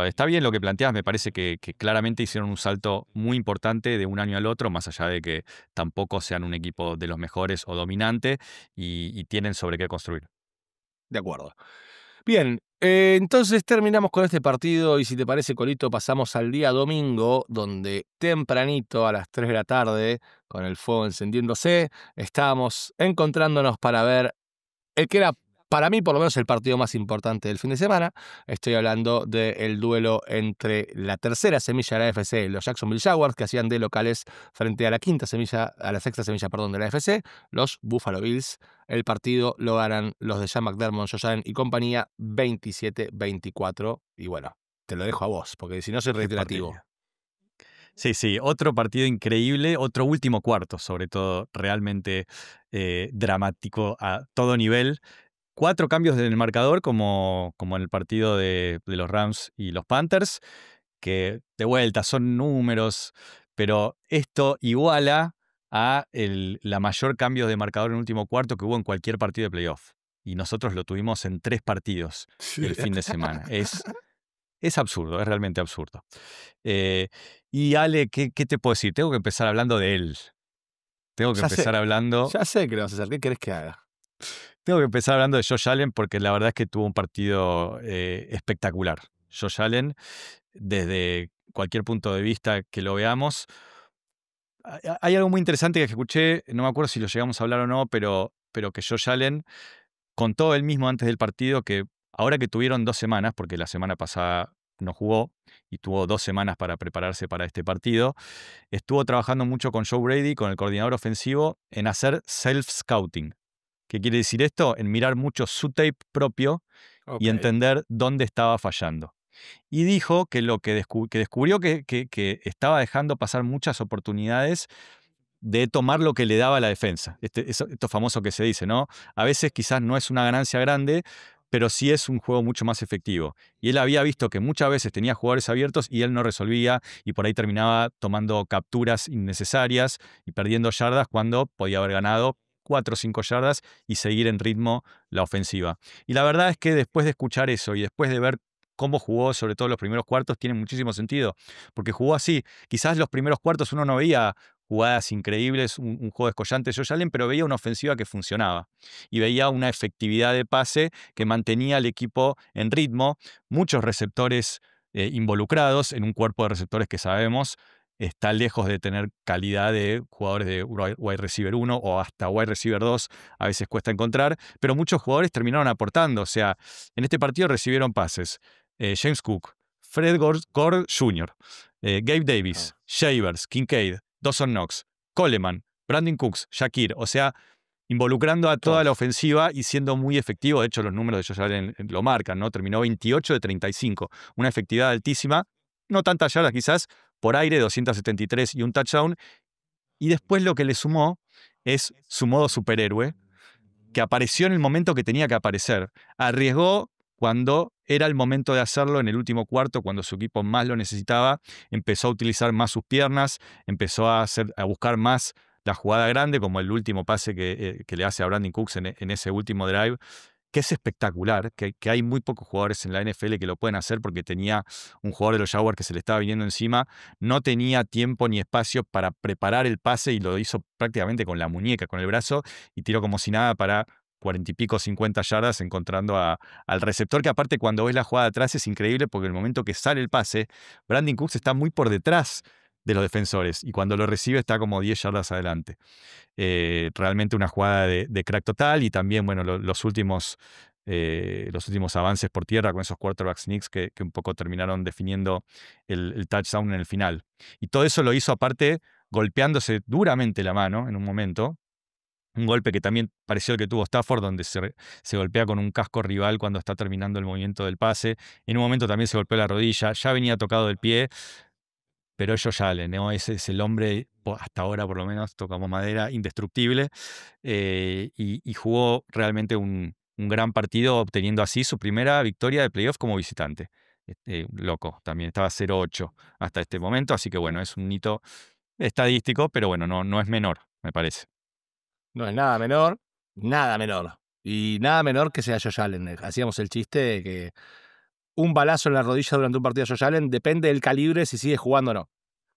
está bien lo que planteas. Me parece que claramente hicieron un salto muy importante de un año al otro, más allá de que tampoco sean un equipo de los mejores o dominante, y tienen sobre qué construir. De acuerdo. Bien, entonces terminamos con este partido y si te parece, Colito, pasamos al día domingo, donde tempranito a las 3 de la tarde, con el fuego encendiéndose, estábamos encontrándonos para ver el que era, para mí, por lo menos el partido más importante del fin de semana. Estoy hablando del duelo entre la tercera semilla de la AFC, los Jacksonville Jaguars, que hacían de locales frente a la sexta semilla, de la AFC, los Buffalo Bills. El partido lo ganan los de Sean McDermott, Josh Allen y compañía 27-24. Y bueno, te lo dejo a vos, porque si no soy reiterativo. Sí, otro partido increíble, otro último cuarto, sobre todo, realmente dramático a todo nivel. 4 cambios en el marcador, como en el partido de los Rams y los Panthers, que de vuelta son números, pero esto iguala a la mayor cambio de marcador en el último cuarto que hubo en cualquier partido de playoff. Y nosotros lo tuvimos en 3 partidos el fin de semana. Es absurdo, es realmente absurdo. Y Ale, ¿qué te puedo decir? Tengo que empezar hablando de él. Tengo que empezar hablando Ya sé que lo vas a hacer. ¿Qué querés que haga? Tengo que empezar hablando de Josh Allen porque la verdad es que tuvo un partido espectacular. Josh Allen, desde cualquier punto de vista que lo veamos. Hay algo muy interesante que escuché, no me acuerdo si lo llegamos a hablar o no, pero que Josh Allen contó él mismo antes del partido que ahora que tuvieron 2 semanas, porque la semana pasada no jugó y tuvo 2 semanas para prepararse para este partido, estuvo trabajando mucho con Joe Brady, con el coordinador ofensivo, en hacer self-scouting. ¿Qué quiere decir esto? En mirar mucho su tape propio y entender dónde estaba fallando. Y dijo que lo que descubrió que estaba dejando pasar muchas oportunidades de tomar lo que le daba la defensa. Esto famoso que se dice, ¿no? A veces quizás no es una ganancia grande, pero sí es un juego mucho más efectivo. Y él había visto que muchas veces tenía jugadores abiertos y él no resolvía y por ahí terminaba tomando capturas innecesarias y perdiendo yardas cuando podía haber ganado 4 o 5 yardas y seguir en ritmo la ofensiva. Y la verdad es que después de escuchar eso y después de ver cómo jugó, sobre todo los primeros cuartos, tiene muchísimo sentido, porque jugó así. Quizás los primeros cuartos uno no veía jugadas increíbles, un juego descollante de Josh Allen, pero veía una ofensiva que funcionaba y veía una efectividad de pase que mantenía al equipo en ritmo, muchos receptores involucrados en un cuerpo de receptores que sabemos está lejos de tener calidad de jugadores de wide receiver 1 o hasta wide receiver 2, a veces cuesta encontrar, pero muchos jugadores terminaron aportando, o sea, en este partido recibieron pases James Cook, Fred Gore Jr., Gabe Davis, Shavers, Kincaid, Dawson Knox, Coleman, Brandon Cooks, Shakir, o sea, involucrando a toda la ofensiva y siendo muy efectivo. De hecho, los números de Josh Allen lo marcan, ¿no? Terminó 28 de 35, una efectividad altísima, no tantas yardas quizás, por aire, 273 y un touchdown. Y después lo que le sumó es su modo superhéroe, que apareció en el momento que tenía que aparecer. Arriesgó cuando era el momento de hacerlo en el último cuarto, cuando su equipo más lo necesitaba, empezó a utilizar más sus piernas, empezó a buscar más la jugada grande, como el último pase que le hace a Brandon Cooks en ese último drive, que es espectacular, que hay muy pocos jugadores en la NFL que lo pueden hacer porque tenía un jugador de los Jaguars que se le estaba viniendo encima, no tenía tiempo ni espacio para preparar el pase y lo hizo prácticamente con la muñeca, con el brazo, y tiró como si nada para 40 y pico, 50 yardas, encontrando al receptor, que aparte cuando ves la jugada atrás es increíble porque en el momento que sale el pase, Brandon Cooks está muy por detrás de los defensores y cuando lo recibe está como 10 yardas adelante. Realmente una jugada de crack total y también, bueno, los últimos avances por tierra con esos quarterback sneaks que un poco terminaron definiendo el touchdown en el final. Y todo eso lo hizo aparte golpeándose duramente la mano en un momento. Un golpe que también pareció el que tuvo Stafford, donde se golpea con un casco rival cuando está terminando el movimiento del pase. En un momento también se golpeó la rodilla, ya venía tocado del pie, pero ellos ya ¿no? Ese es el hombre, hasta ahora por lo menos, tocamos madera, indestructible, y jugó realmente un gran partido, obteniendo así su primera victoria de playoff como visitante. Loco, también estaba 0-8 hasta este momento, así que bueno, es un hito estadístico, pero bueno, no es menor, me parece. No es nada menor, nada menor. Y nada menor que sea Josh Allen. Hacíamos el chiste de que un balazo en la rodilla durante un partido de Josh Allen depende del calibre si sigue jugando o no.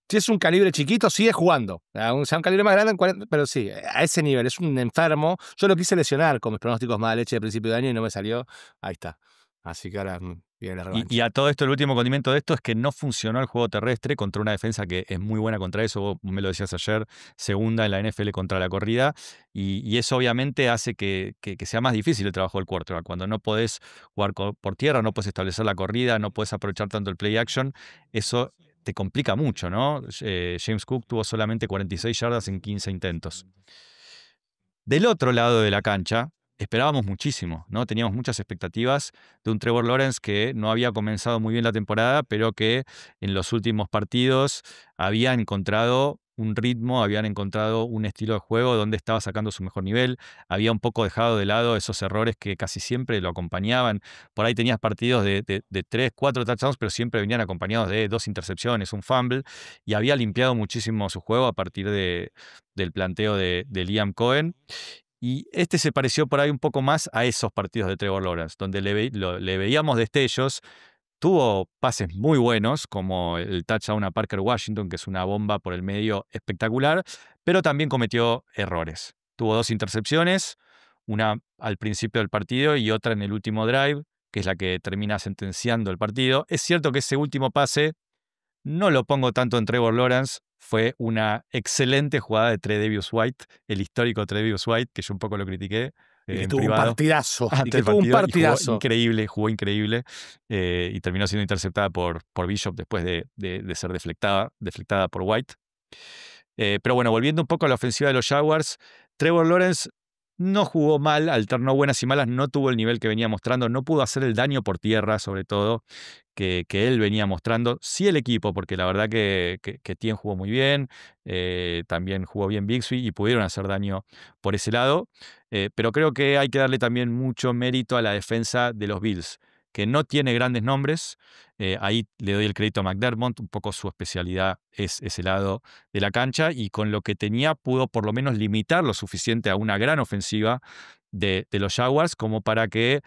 Si es un calibre chiquito, sigue jugando. Sea un calibre más grande, pero sí, a ese nivel. Es un enfermo. Yo lo quise lesionar con mis pronósticos mala leche de principio de año y no me salió. Ahí está. Así que ahora viene la revancha. Y a todo esto, el último condimento de esto es que no funcionó el juego terrestre contra una defensa que es muy buena contra eso. Vos me lo decías ayer, segunda en la NFL contra la corrida. Y eso obviamente hace que sea más difícil el trabajo del quarterback. Cuando no podés jugar por tierra, no podés establecer la corrida, no podés aprovechar tanto el play action, eso te complica mucho, ¿no? James Cook tuvo solamente 46 yardas en 15 intentos. Del otro lado de la cancha, esperábamos muchísimo, ¿no? Teníamos muchas expectativas de un Trevor Lawrence que no había comenzado muy bien la temporada, pero que en los últimos partidos había encontrado un ritmo, habían encontrado un estilo de juego donde estaba sacando su mejor nivel, había un poco dejado de lado esos errores que casi siempre lo acompañaban. Por ahí tenías partidos de 3, 4 touchdowns, pero siempre venían acompañados de 2 intercepciones, un fumble, y había limpiado muchísimo su juego a partir del planteo de Liam Cohen. Y este se pareció por ahí un poco más a esos partidos de Trevor Lawrence, donde le veíamos destellos. Tuvo pases muy buenos, como el touchdown a Parker Washington, que es una bomba por el medio espectacular, pero también cometió errores. Tuvo 2 intercepciones, una al principio del partido y otra en el último drive, que es la que termina sentenciando el partido. Es cierto que ese último pase no lo pongo tanto en Trevor Lawrence. Fue una excelente jugada de Tre'Davious White, el histórico Tre'Davious White, que yo un poco lo critiqué Y que en tuvo privado. un partidazo. Antes Y que del tuvo un partido, y partidazo. jugó increíble. Y terminó siendo interceptada por Bishop después de ser deflectada por White. Pero bueno, volviendo un poco a la ofensiva de los Jaguars, Trevor Lawrence no jugó mal, alternó buenas y malas, no tuvo el nivel que venía mostrando, no pudo hacer el daño por tierra, sobre todo, que él venía mostrando. Sí el equipo, porque la verdad que Etienne jugó muy bien, también jugó bien Bixby y pudieron hacer daño por ese lado. Pero creo que hay que darle también mucho mérito a la defensa de los Bills, que no tiene grandes nombres. Ahí le doy el crédito a McDermott, un poco su especialidad es ese lado de la cancha, y con lo que tenía pudo por lo menos limitar lo suficiente a una gran ofensiva de los Jaguars como para que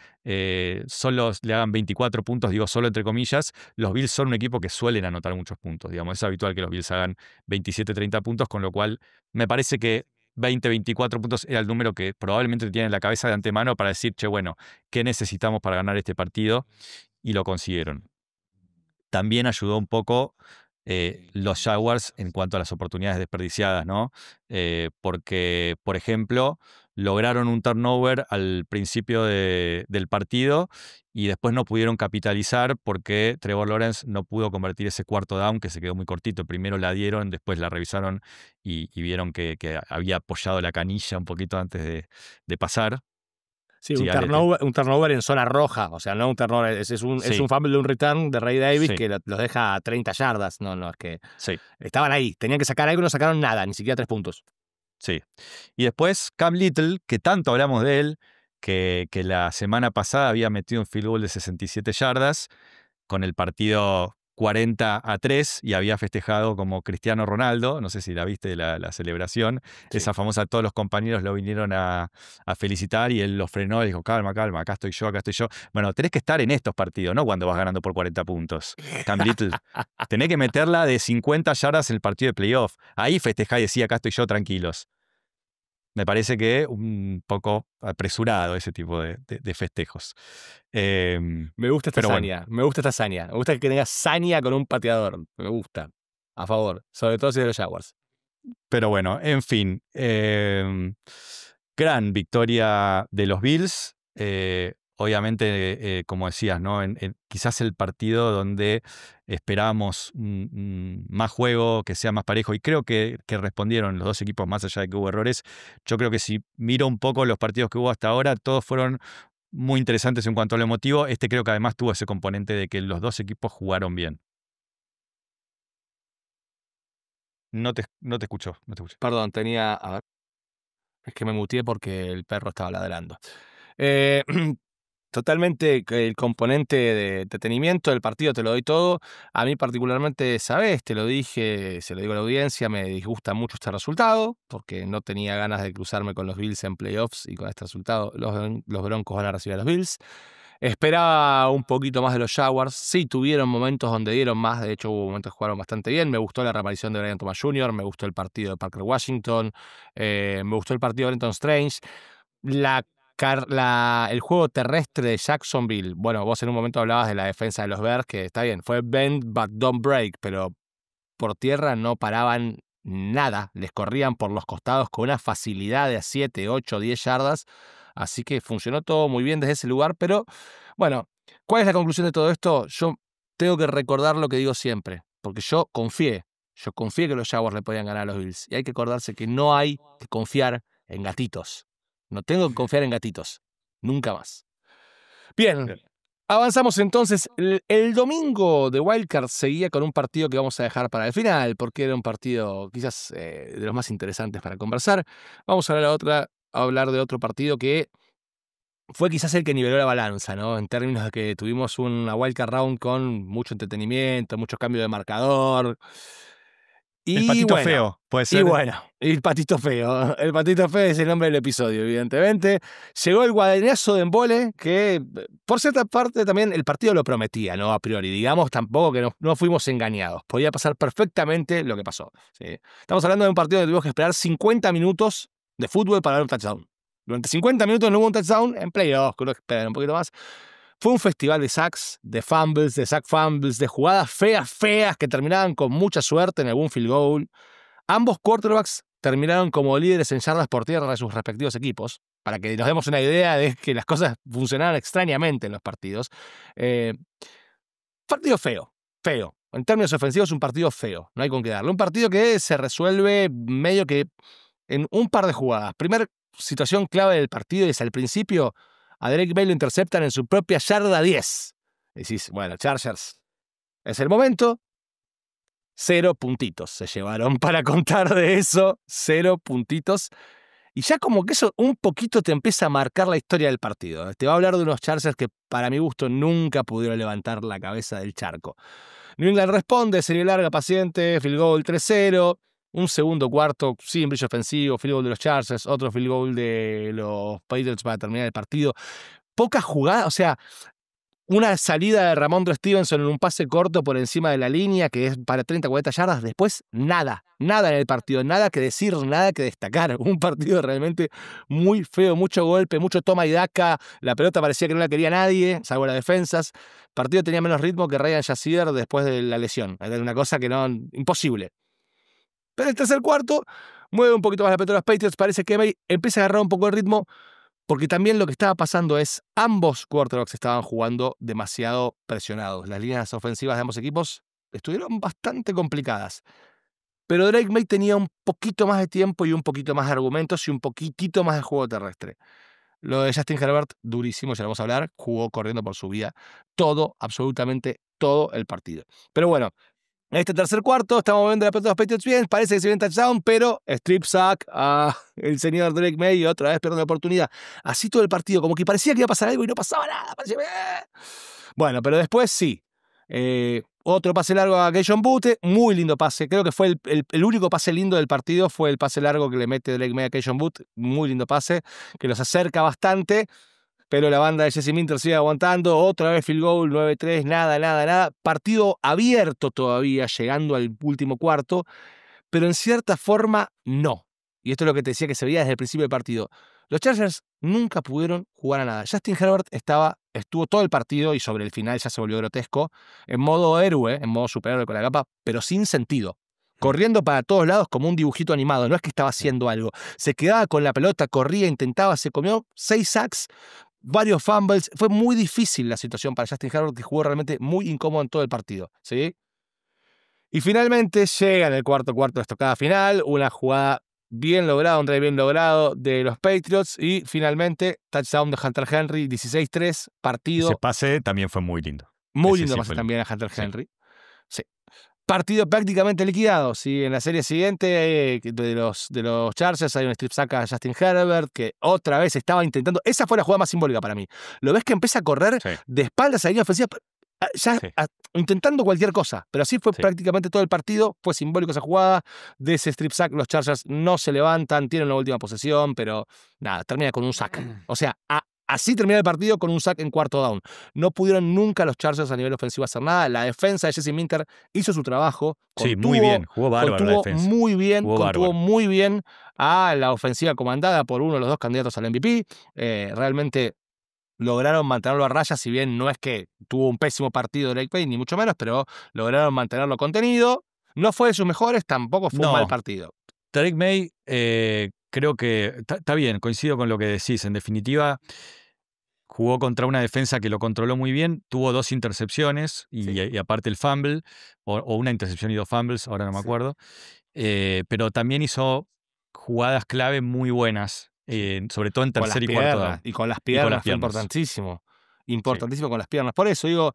solo le hagan 24 puntos, digo solo entre comillas. Los Bills son un equipo que suelen anotar muchos puntos, digamos, es habitual que los Bills hagan 27-30 puntos, con lo cual me parece que 20-24 puntos era el número que probablemente tienen en la cabeza de antemano para decir, che, bueno, ¿qué necesitamos para ganar este partido? Y lo consiguieron. También ayudó un poco los Jaguars en cuanto a las oportunidades desperdiciadas, ¿no? Porque, por ejemplo, lograron un turnover al principio del partido y después no pudieron capitalizar porque Trevor Lawrence no pudo convertir ese cuarto down, que se quedó muy cortito. Primero la dieron, después la revisaron y vieron que había apoyado la canilla un poquito antes de pasar. Sí, Sí, un turnover en zona roja, o sea, no un turnover, es un fumble de un return de Ray Davis que los deja a 30 yardas. No, es que estaban ahí, tenían que sacar algo y no sacaron nada, ni siquiera 3 puntos. Sí. Y después Cam Little, que tanto hablamos de él, que la semana pasada había metido un field goal de 67 yardas con el partido 40-3 y había festejado como Cristiano Ronaldo. No sé si la viste, la celebración. Sí. Esa famosa, todos los compañeros lo vinieron a felicitar y él los frenó y dijo, calma, acá estoy yo. Bueno, tenés que estar en estos partidos, no cuando vas ganando por 40 puntos. Cam Little, tenés que meterla de 50 yardas en el partido de playoff. Ahí festejá y decía, acá estoy yo, tranquilos. Me parece que un poco apresurado ese tipo de festejos. Me gusta esta hazaña, me gusta que tengas hazaña con un pateador, me gusta, a favor, sobre todo si es de los Jaguars. Pero bueno, en fin, gran victoria de los Bills. Obviamente, como decías, ¿no? Quizás el partido donde esperábamos más juego, que sea más parejo, y creo que respondieron los dos equipos, más allá de que hubo errores. Yo creo que si miro un poco los partidos que hubo hasta ahora, todos fueron muy interesantes en cuanto a lo emotivo. Este creo que además tuvo ese componente de que los dos equipos jugaron bien. No te escucho. Perdón, a ver. Es que me muteé porque el perro estaba ladrando. Totalmente el componente de entretenimiento del partido te lo doy todo. A mí particularmente, sabes, te lo dije, se lo digo a la audiencia, me disgusta mucho este resultado porque no tenía ganas de cruzarme con los Bills en playoffs y con este resultado los Broncos van a recibir a los Bills. Esperaba un poquito más de los Jaguars. Sí, tuvieron momentos donde dieron más. De hecho, hubo momentos que jugaron bastante bien. Me gustó la reaparición de Brian Thomas Jr., me gustó el partido de Parker Washington, me gustó el partido de Brenton Strange. El juego terrestre de Jacksonville, bueno, vos en un momento hablabas de la defensa de los Bears, que está bien, fue bend but don't break, pero por tierra no paraban nada, les corrían por los costados con una facilidad de 7, 8, 10 yardas, así que funcionó todo muy bien desde ese lugar. Pero bueno, ¿cuál es la conclusión de todo esto? Yo tengo que recordar lo que digo siempre, porque yo confié que los Jaguars le podían ganar a los Bills, y hay que acordarse que no hay que confiar en gatitos. No tengo que confiar en gatitos. Nunca más. Bien. Avanzamos entonces. El domingo de Wildcard seguía con un partido que vamos a dejar para el final, porque era un partido quizás de los más interesantes para conversar. Vamos a hablar de otro partido que fue quizás el que niveló la balanza, ¿no? En términos de que tuvimos una Wildcard Round con mucho entretenimiento, mucho cambio de marcador. El patito feo, puede ser. Y bueno, el patito feo. El patito feo es el nombre del episodio, evidentemente. Llegó el guadañazo de embole, que por cierta parte también el partido lo prometía, ¿no? A priori, digamos, tampoco que no fuimos engañados. Podía pasar perfectamente lo que pasó, ¿sí? Estamos hablando de un partido donde tuvimos que esperar 50 minutos de fútbol para ver un touchdown. Durante 50 minutos no hubo un touchdown en playoffs, creo que esperan un poquito más. Fue un festival de sacks, de fumbles, de sack fumbles, de jugadas feas que terminaban con mucha suerte en algún field goal. Ambos quarterbacks terminaron como líderes en yardas por tierra de sus respectivos equipos, para que nos demos una idea de que las cosas funcionaban extrañamente en los partidos. Partido feo. En términos ofensivos, un partido feo, no hay con qué darle. Un partido que se resuelve medio que en un par de jugadas. situación clave del partido y es al principio a Drake May lo interceptan en su propia yarda 10. Decís, bueno, Chargers, es el momento. 0 puntitos se llevaron para contar de eso. 0 puntitos. Y ya como que eso un poquito te empieza a marcar la historia del partido. Te va a hablar de unos Chargers que para mi gusto nunca pudieron levantar la cabeza del charco. New England responde, serie larga, paciente, field goal 3-0. Un segundo cuarto sin brillo ofensivo, field goal de los Chargers, otro field goal de los Patriots para terminar el partido. Poca jugada, o sea, una salida de Ramondre Stevenson en un pase corto por encima de la línea que es para 30-40 yardas. Después, nada en el partido. Nada que decir, nada que destacar. Un partido realmente muy feo, mucho golpe, mucho toma y daca. La pelota parecía que no la quería nadie, salvo las defensas. El partido tenía menos ritmo que Ryan Shazier después de la lesión. Era una cosa que no, imposible. Pero el tercer cuarto mueve un poquito más la pelota de los Patriots. Parece que May empieza a agarrar un poco el ritmo. Porque también lo que estaba pasando es ambos quarterbacks estaban jugando demasiado presionados. Las líneas ofensivas de ambos equipos estuvieron bastante complicadas. Pero Drake May tenía un poquito más de tiempo y un poquito más de argumentos y un poquitito más de juego terrestre. Lo de Justin Herbert, durísimo, ya lo vamos a hablar. Jugó corriendo por su vida todo, absolutamente todo el partido. Pero bueno, en este tercer cuarto estamos viendo la pelota de los Patriots bien, parece que se viene touchdown, pero strip sack a el señor Drake May y otra vez pierde la oportunidad. Así todo el partido, como que parecía que iba a pasar algo y no pasaba nada. Bueno, pero después sí. Otro pase largo a Keyshawn Butte, muy lindo pase. Creo que fue el único pase lindo del partido, fue el pase largo que le mete Drake May a Keyshawn Butte. Muy lindo pase, que los acerca bastante. Pero la banda de Jesse Minter sigue aguantando. Otra vez field goal, 9-3, nada. Partido abierto todavía, llegando al último cuarto. Pero en cierta forma, no. Y esto es lo que te decía que se veía desde el principio del partido. Los Chargers nunca pudieron jugar a nada. Justin Herbert estuvo todo el partido y sobre el final ya se volvió grotesco. En modo héroe, en modo superhéroe con la capa, pero sin sentido. Corriendo para todos lados como un dibujito animado. No es que estaba haciendo algo. Se quedaba con la pelota, corría, intentaba, se comió 6 sacks. Varios fumbles. Fue muy difícil la situación para Justin Herbert, que jugó realmente muy incómodo en todo el partido, ¿sí? Y finalmente llega en el cuarto de estocada final, una jugada bien lograda, un drive bien logrado de los Patriots y finalmente touchdown de Hunter Henry, 16-3, partido. Ese pase también fue muy lindo. Muy lindo pase también a Hunter Henry. Sí. Partido prácticamente liquidado. ¿Sí? En la serie siguiente de los Chargers hay un strip sack a Justin Herbert que otra vez estaba intentando. Esa fue la jugada más simbólica para mí. Lo ves que empieza a correr de espaldas a la línea ofensiva, intentando cualquier cosa. Pero así fue prácticamente todo el partido. Fue simbólico esa jugada. De ese strip sack los Chargers no se levantan, tienen la última posesión, pero nada, termina con un sack. O sea, así termina el partido con un sack en cuarto down. No pudieron nunca los Chargers a nivel ofensivo hacer nada. La defensa de Jesse Minter hizo su trabajo. Muy bien. Jugó bárbaro la defensa. Contuvo muy bien a la ofensiva comandada por uno de los dos candidatos al MVP. Realmente lograron mantenerlo a raya, si bien no es que tuvo un pésimo partido Drake May, ni mucho menos, pero lograron mantenerlo contenido. No fue de sus mejores, tampoco fue un mal partido. Drake May, creo que está bien, coincido con lo que decís. En definitiva, jugó contra una defensa que lo controló muy bien, tuvo 2 intercepciones y aparte el fumble, o una intercepción y 2 fumbles, ahora no me acuerdo. Pero también hizo jugadas clave muy buenas, sobre todo en tercer y cuarto down. Y con las piernas fue importantísimo. Importantísimo con las piernas. Por eso digo,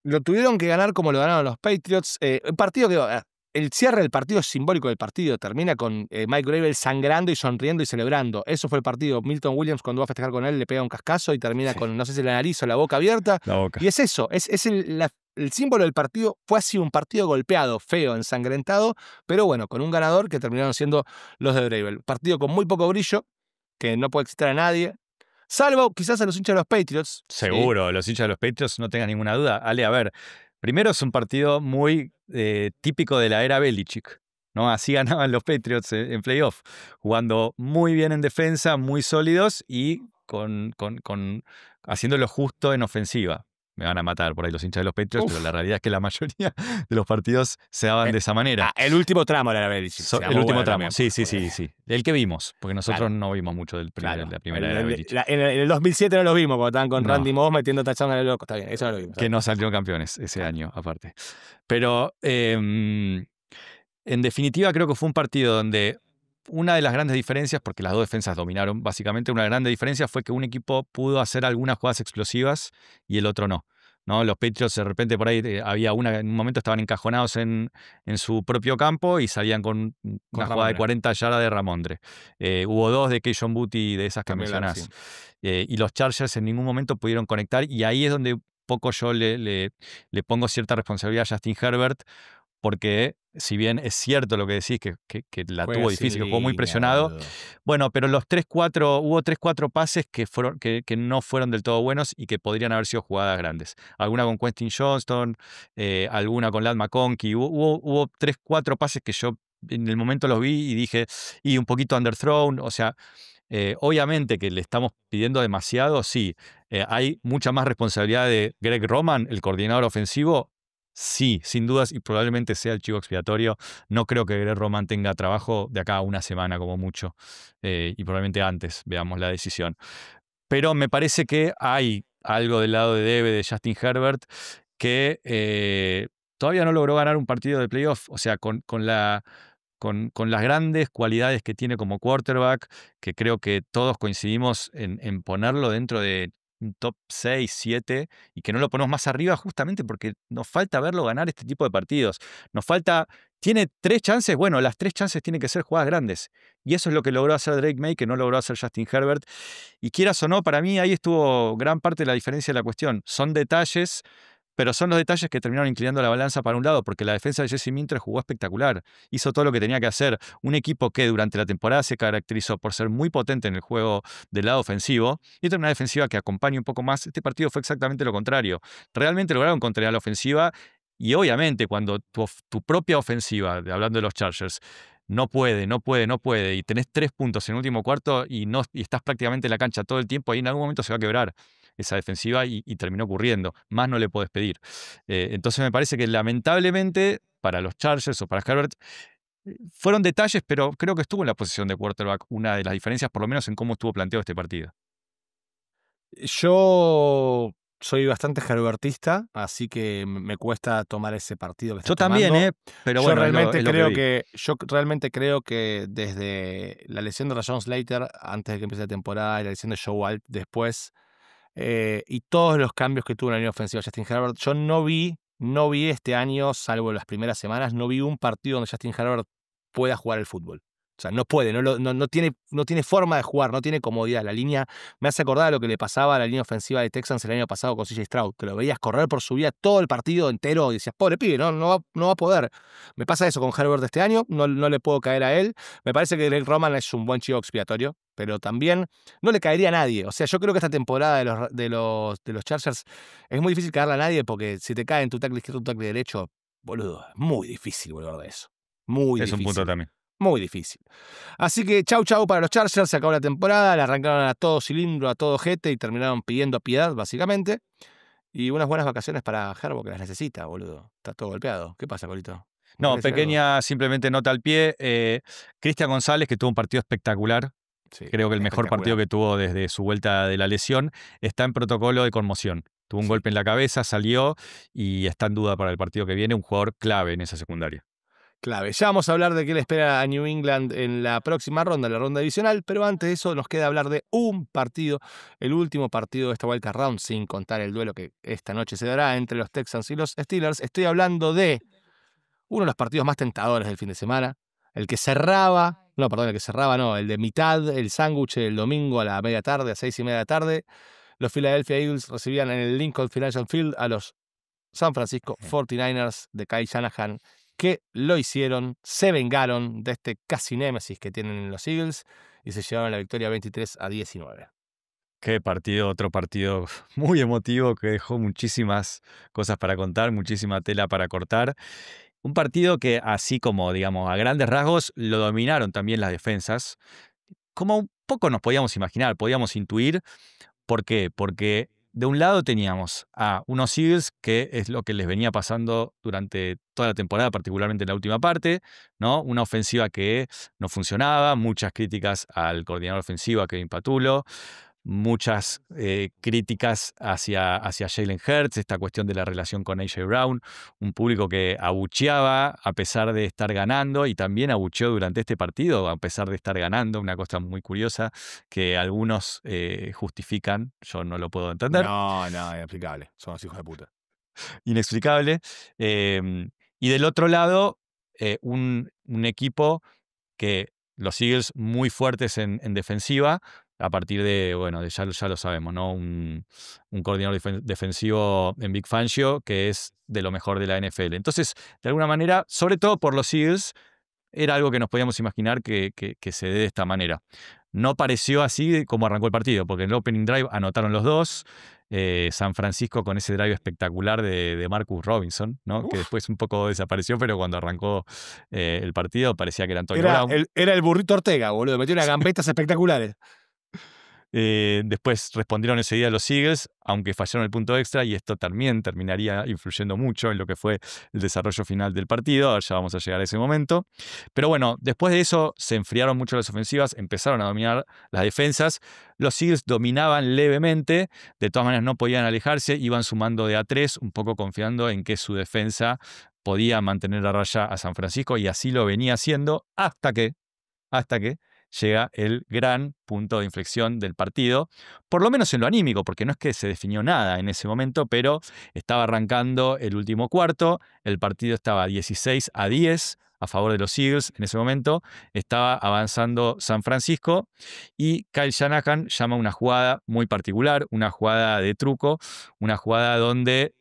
lo tuvieron que ganar como lo ganaron los Patriots. Un partido que... El cierre del partido es simbólico del partido. Termina con Mike Gravel sangrando y sonriendo y celebrando. Eso fue el partido. Milton Williams, cuando va a festejar con él, le pega un cascazo y termina con, no sé si la nariz o la boca abierta. Y es eso. Es el símbolo del partido. Fue así un partido golpeado, feo, ensangrentado, pero bueno, con un ganador que terminaron siendo los de Gravel. Partido con muy poco brillo, que no puede excitar a nadie. Salvo quizás a los hinchas de los Patriots. Seguro, los hinchas de los Patriots, no tengas ninguna duda. Ale, a ver, primero es un partido muy típico de la era Belichick, ¿no? Así ganaban los Patriots en playoff, jugando muy bien en defensa, muy sólidos y haciendo lo justo en ofensiva. Me van a matar por ahí los hinchas de los Patriots, pero la realidad es que la mayoría de los partidos se daban de esa manera. El último tramo era Belichick. El último tramo, sí. El que vimos, porque nosotros no vimos mucho de la primera era Belichick. En el 2007 no lo vimos, cuando estaban con Randy Moss metiendo touchdown a loco. Está bien, eso no lo vimos. Que no salieron campeones ese año, aparte. Pero, en definitiva, creo que fue un partido donde una de las grandes diferencias, porque las dos defensas dominaron, básicamente una grande diferencia fue que un equipo pudo hacer algunas jugadas explosivas y el otro no. ¿No? Los Patriots de repente por ahí había en un momento estaban encajonados en su propio campo y salían con una jugada de 40 yardas de Ramondre. Hubo dos de Kayshon Boutte de esas que También mencionás. sí. Y los Chargers en ningún momento pudieron conectar y ahí es donde poco yo le pongo cierta responsabilidad a Justin Herbert, porque si bien es cierto lo que decís, que la tuvo difícil, que jugó muy presionado, bueno, pero hubo 3-4 pases que no fueron del todo buenos y que podrían haber sido jugadas grandes. Alguna con Quentin Johnston, alguna con Ladd McConkey, hubo 3-4 pases que yo en el momento los vi y dije, y un poquito underthrown, o sea, obviamente que le estamos pidiendo demasiado, sí. Hay mucha más responsabilidad de Greg Roman, el coordinador ofensivo. Sí, sin dudas, y probablemente sea el chivo expiatorio. No creo que Greg Roman tenga trabajo de acá a una semana como mucho, y probablemente antes veamos la decisión. Pero me parece que hay algo del lado de Debe, de Justin Herbert, que todavía no logró ganar un partido de playoff. O sea, con las grandes cualidades que tiene como quarterback, que creo que todos coincidimos en ponerlo dentro de un top 6, 7, y que no lo ponemos más arriba justamente porque nos falta verlo ganar este tipo de partidos. Tiene 3 chances, bueno, las 3 chances tienen que ser jugadas grandes. Y eso es lo que logró hacer Drake May, que no logró hacer Justin Herbert. Y quieras o no, para mí ahí estuvo gran parte de la diferencia de la cuestión. Son detalles, pero son los detalles que terminaron inclinando la balanza para un lado, porque la defensa de Jesse Minter jugó espectacular. Hizo todo lo que tenía que hacer. Un equipo que durante la temporada se caracterizó por ser muy potente en el juego del lado ofensivo y tener una defensiva que acompañe un poco más. Este partido fue exactamente lo contrario. Realmente lograron contener la ofensiva y obviamente cuando tu propia ofensiva, hablando de los Chargers, no puede, y tenés 3 puntos en el último cuarto y estás prácticamente en la cancha todo el tiempo, ahí en algún momento se va a quebrar esa defensiva y terminó ocurriendo. Más no le podés pedir. Entonces me parece que lamentablemente para los Chargers o para Herbert fueron detalles, pero creo que estuvo en la posición de quarterback una de las diferencias, por lo menos en cómo estuvo planteado este partido. Yo soy bastante herbertista, así que me cuesta tomar ese partido que estás Yo también, tomando. pero bueno, Yo realmente creo que desde la lesión de Rashawn Slater antes de que empiece la temporada y la lesión de Joe Alt después, y todos los cambios que tuvo en la línea ofensiva Justin Herbert, yo no vi este año, salvo las primeras semanas, no vi un partido donde Justin Herbert pueda jugar el fútbol. O sea, no puede, no tiene forma de jugar, no tiene comodidad. La línea me hace acordar a lo que le pasaba a la línea ofensiva de Texans el año pasado con CJ Stroud, que lo veías correr por su vida todo el partido entero y decías, pobre pibe, no va a poder. Me pasa eso con Herbert este año, no le puedo caer a él. Me parece que Greg Roman es un buen chivo expiatorio, pero también no le caería a nadie. O sea, yo creo que esta temporada de los Chargers es muy difícil caerle a nadie porque si te cae en tu tackle izquierdo, tu tackle derecho, boludo, es muy difícil volver de eso. Muy difícil. Es un punto también. Muy difícil. Así que chau para los Chargers, se acabó la temporada, le arrancaron a todo cilindro, a todo jete y terminaron pidiendo piedad, básicamente. Y unas buenas vacaciones para Herbo, que las necesita, boludo. Está todo golpeado. ¿Qué pasa, Colito? No, pequeña simplemente nota al pie. Cristian González, que tuvo un partido espectacular. Sí, creo que el mejor partido que tuvo desde su vuelta de la lesión, está en protocolo de conmoción. Tuvo un golpe en la cabeza, salió y está en duda para el partido que viene, un jugador clave en esa secundaria. Clave. Ya vamos a hablar de qué le espera a New England en la próxima ronda, la ronda divisional, pero antes de eso nos queda hablar de un partido, el último partido de esta wildcard round, sin contar el duelo que esta noche se dará entre los Texans y los Steelers. Estoy hablando de uno de los partidos más tentadores del fin de semana, el de mitad, el sándwich del domingo a la media tarde, a 6:30 de la tarde. Los Philadelphia Eagles recibían en el Lincoln Financial Field a los San Francisco 49ers de Kyle Shanahan, que lo hicieron, se vengaron de este casi némesis que tienen los Eagles y se llevaron la victoria 23-19. Qué partido, otro partido muy emotivo que dejó muchísimas cosas para contar, muchísima tela para cortar. Un partido que, así como, digamos, a grandes rasgos, lo dominaron también las defensas. Como un poco nos podíamos imaginar, podíamos intuir. ¿Por qué? Porque de un lado teníamos a unos Eagles, que es lo que les venía pasando durante toda la temporada, particularmente en la última parte, ¿no? Una ofensiva que no funcionaba, muchas críticas al coordinador ofensivo, a Kevin Patullo. muchas críticas hacia Jalen Hurts, esta cuestión de la relación con A.J. Brown, un público que abucheaba a pesar de estar ganando y también abucheó durante este partido a pesar de estar ganando, una cosa muy curiosa que algunos justifican, yo no lo puedo entender. No, inexplicable, son los hijos de puta. Inexplicable. Y del otro lado, un equipo que los Eagles muy fuertes en defensiva, a partir de, bueno, ya lo sabemos, ¿no? Un coordinador defensivo en Vic Fangio que es de lo mejor de la NFL. Entonces, de alguna manera, sobre todo por los Eagles, era algo que nos podíamos imaginar que se dé de esta manera. No pareció así como arrancó el partido, porque en el opening drive anotaron los dos. San Francisco con ese drive espectacular de Marcus Robinson, ¿no? Que después un poco desapareció, pero cuando arrancó el partido parecía que era Antonio Brown. Era el burrito Ortega, boludo. Metió unas gambetas espectaculares. Después respondieron ese día los Eagles, aunque fallaron el punto extra, y esto también terminaría influyendo mucho en lo que fue el desarrollo final del partido. Ahora ya vamos a llegar a ese momento. Pero bueno, después de eso se enfriaron mucho las ofensivas, empezaron a dominar las defensas. Los Eagles dominaban levemente, de todas maneras no podían alejarse, iban sumando de a 3, un poco confiando en que su defensa podía mantener a raya a San Francisco, y así lo venía haciendo hasta que llega el gran punto de inflexión del partido, por lo menos en lo anímico, porque no es que se definió nada en ese momento, pero estaba arrancando el último cuarto, el partido estaba 16-10 a favor de los Eagles en ese momento, estaba avanzando San Francisco y Kyle Shanahan llama una jugada muy particular, una jugada de truco, una jugada donde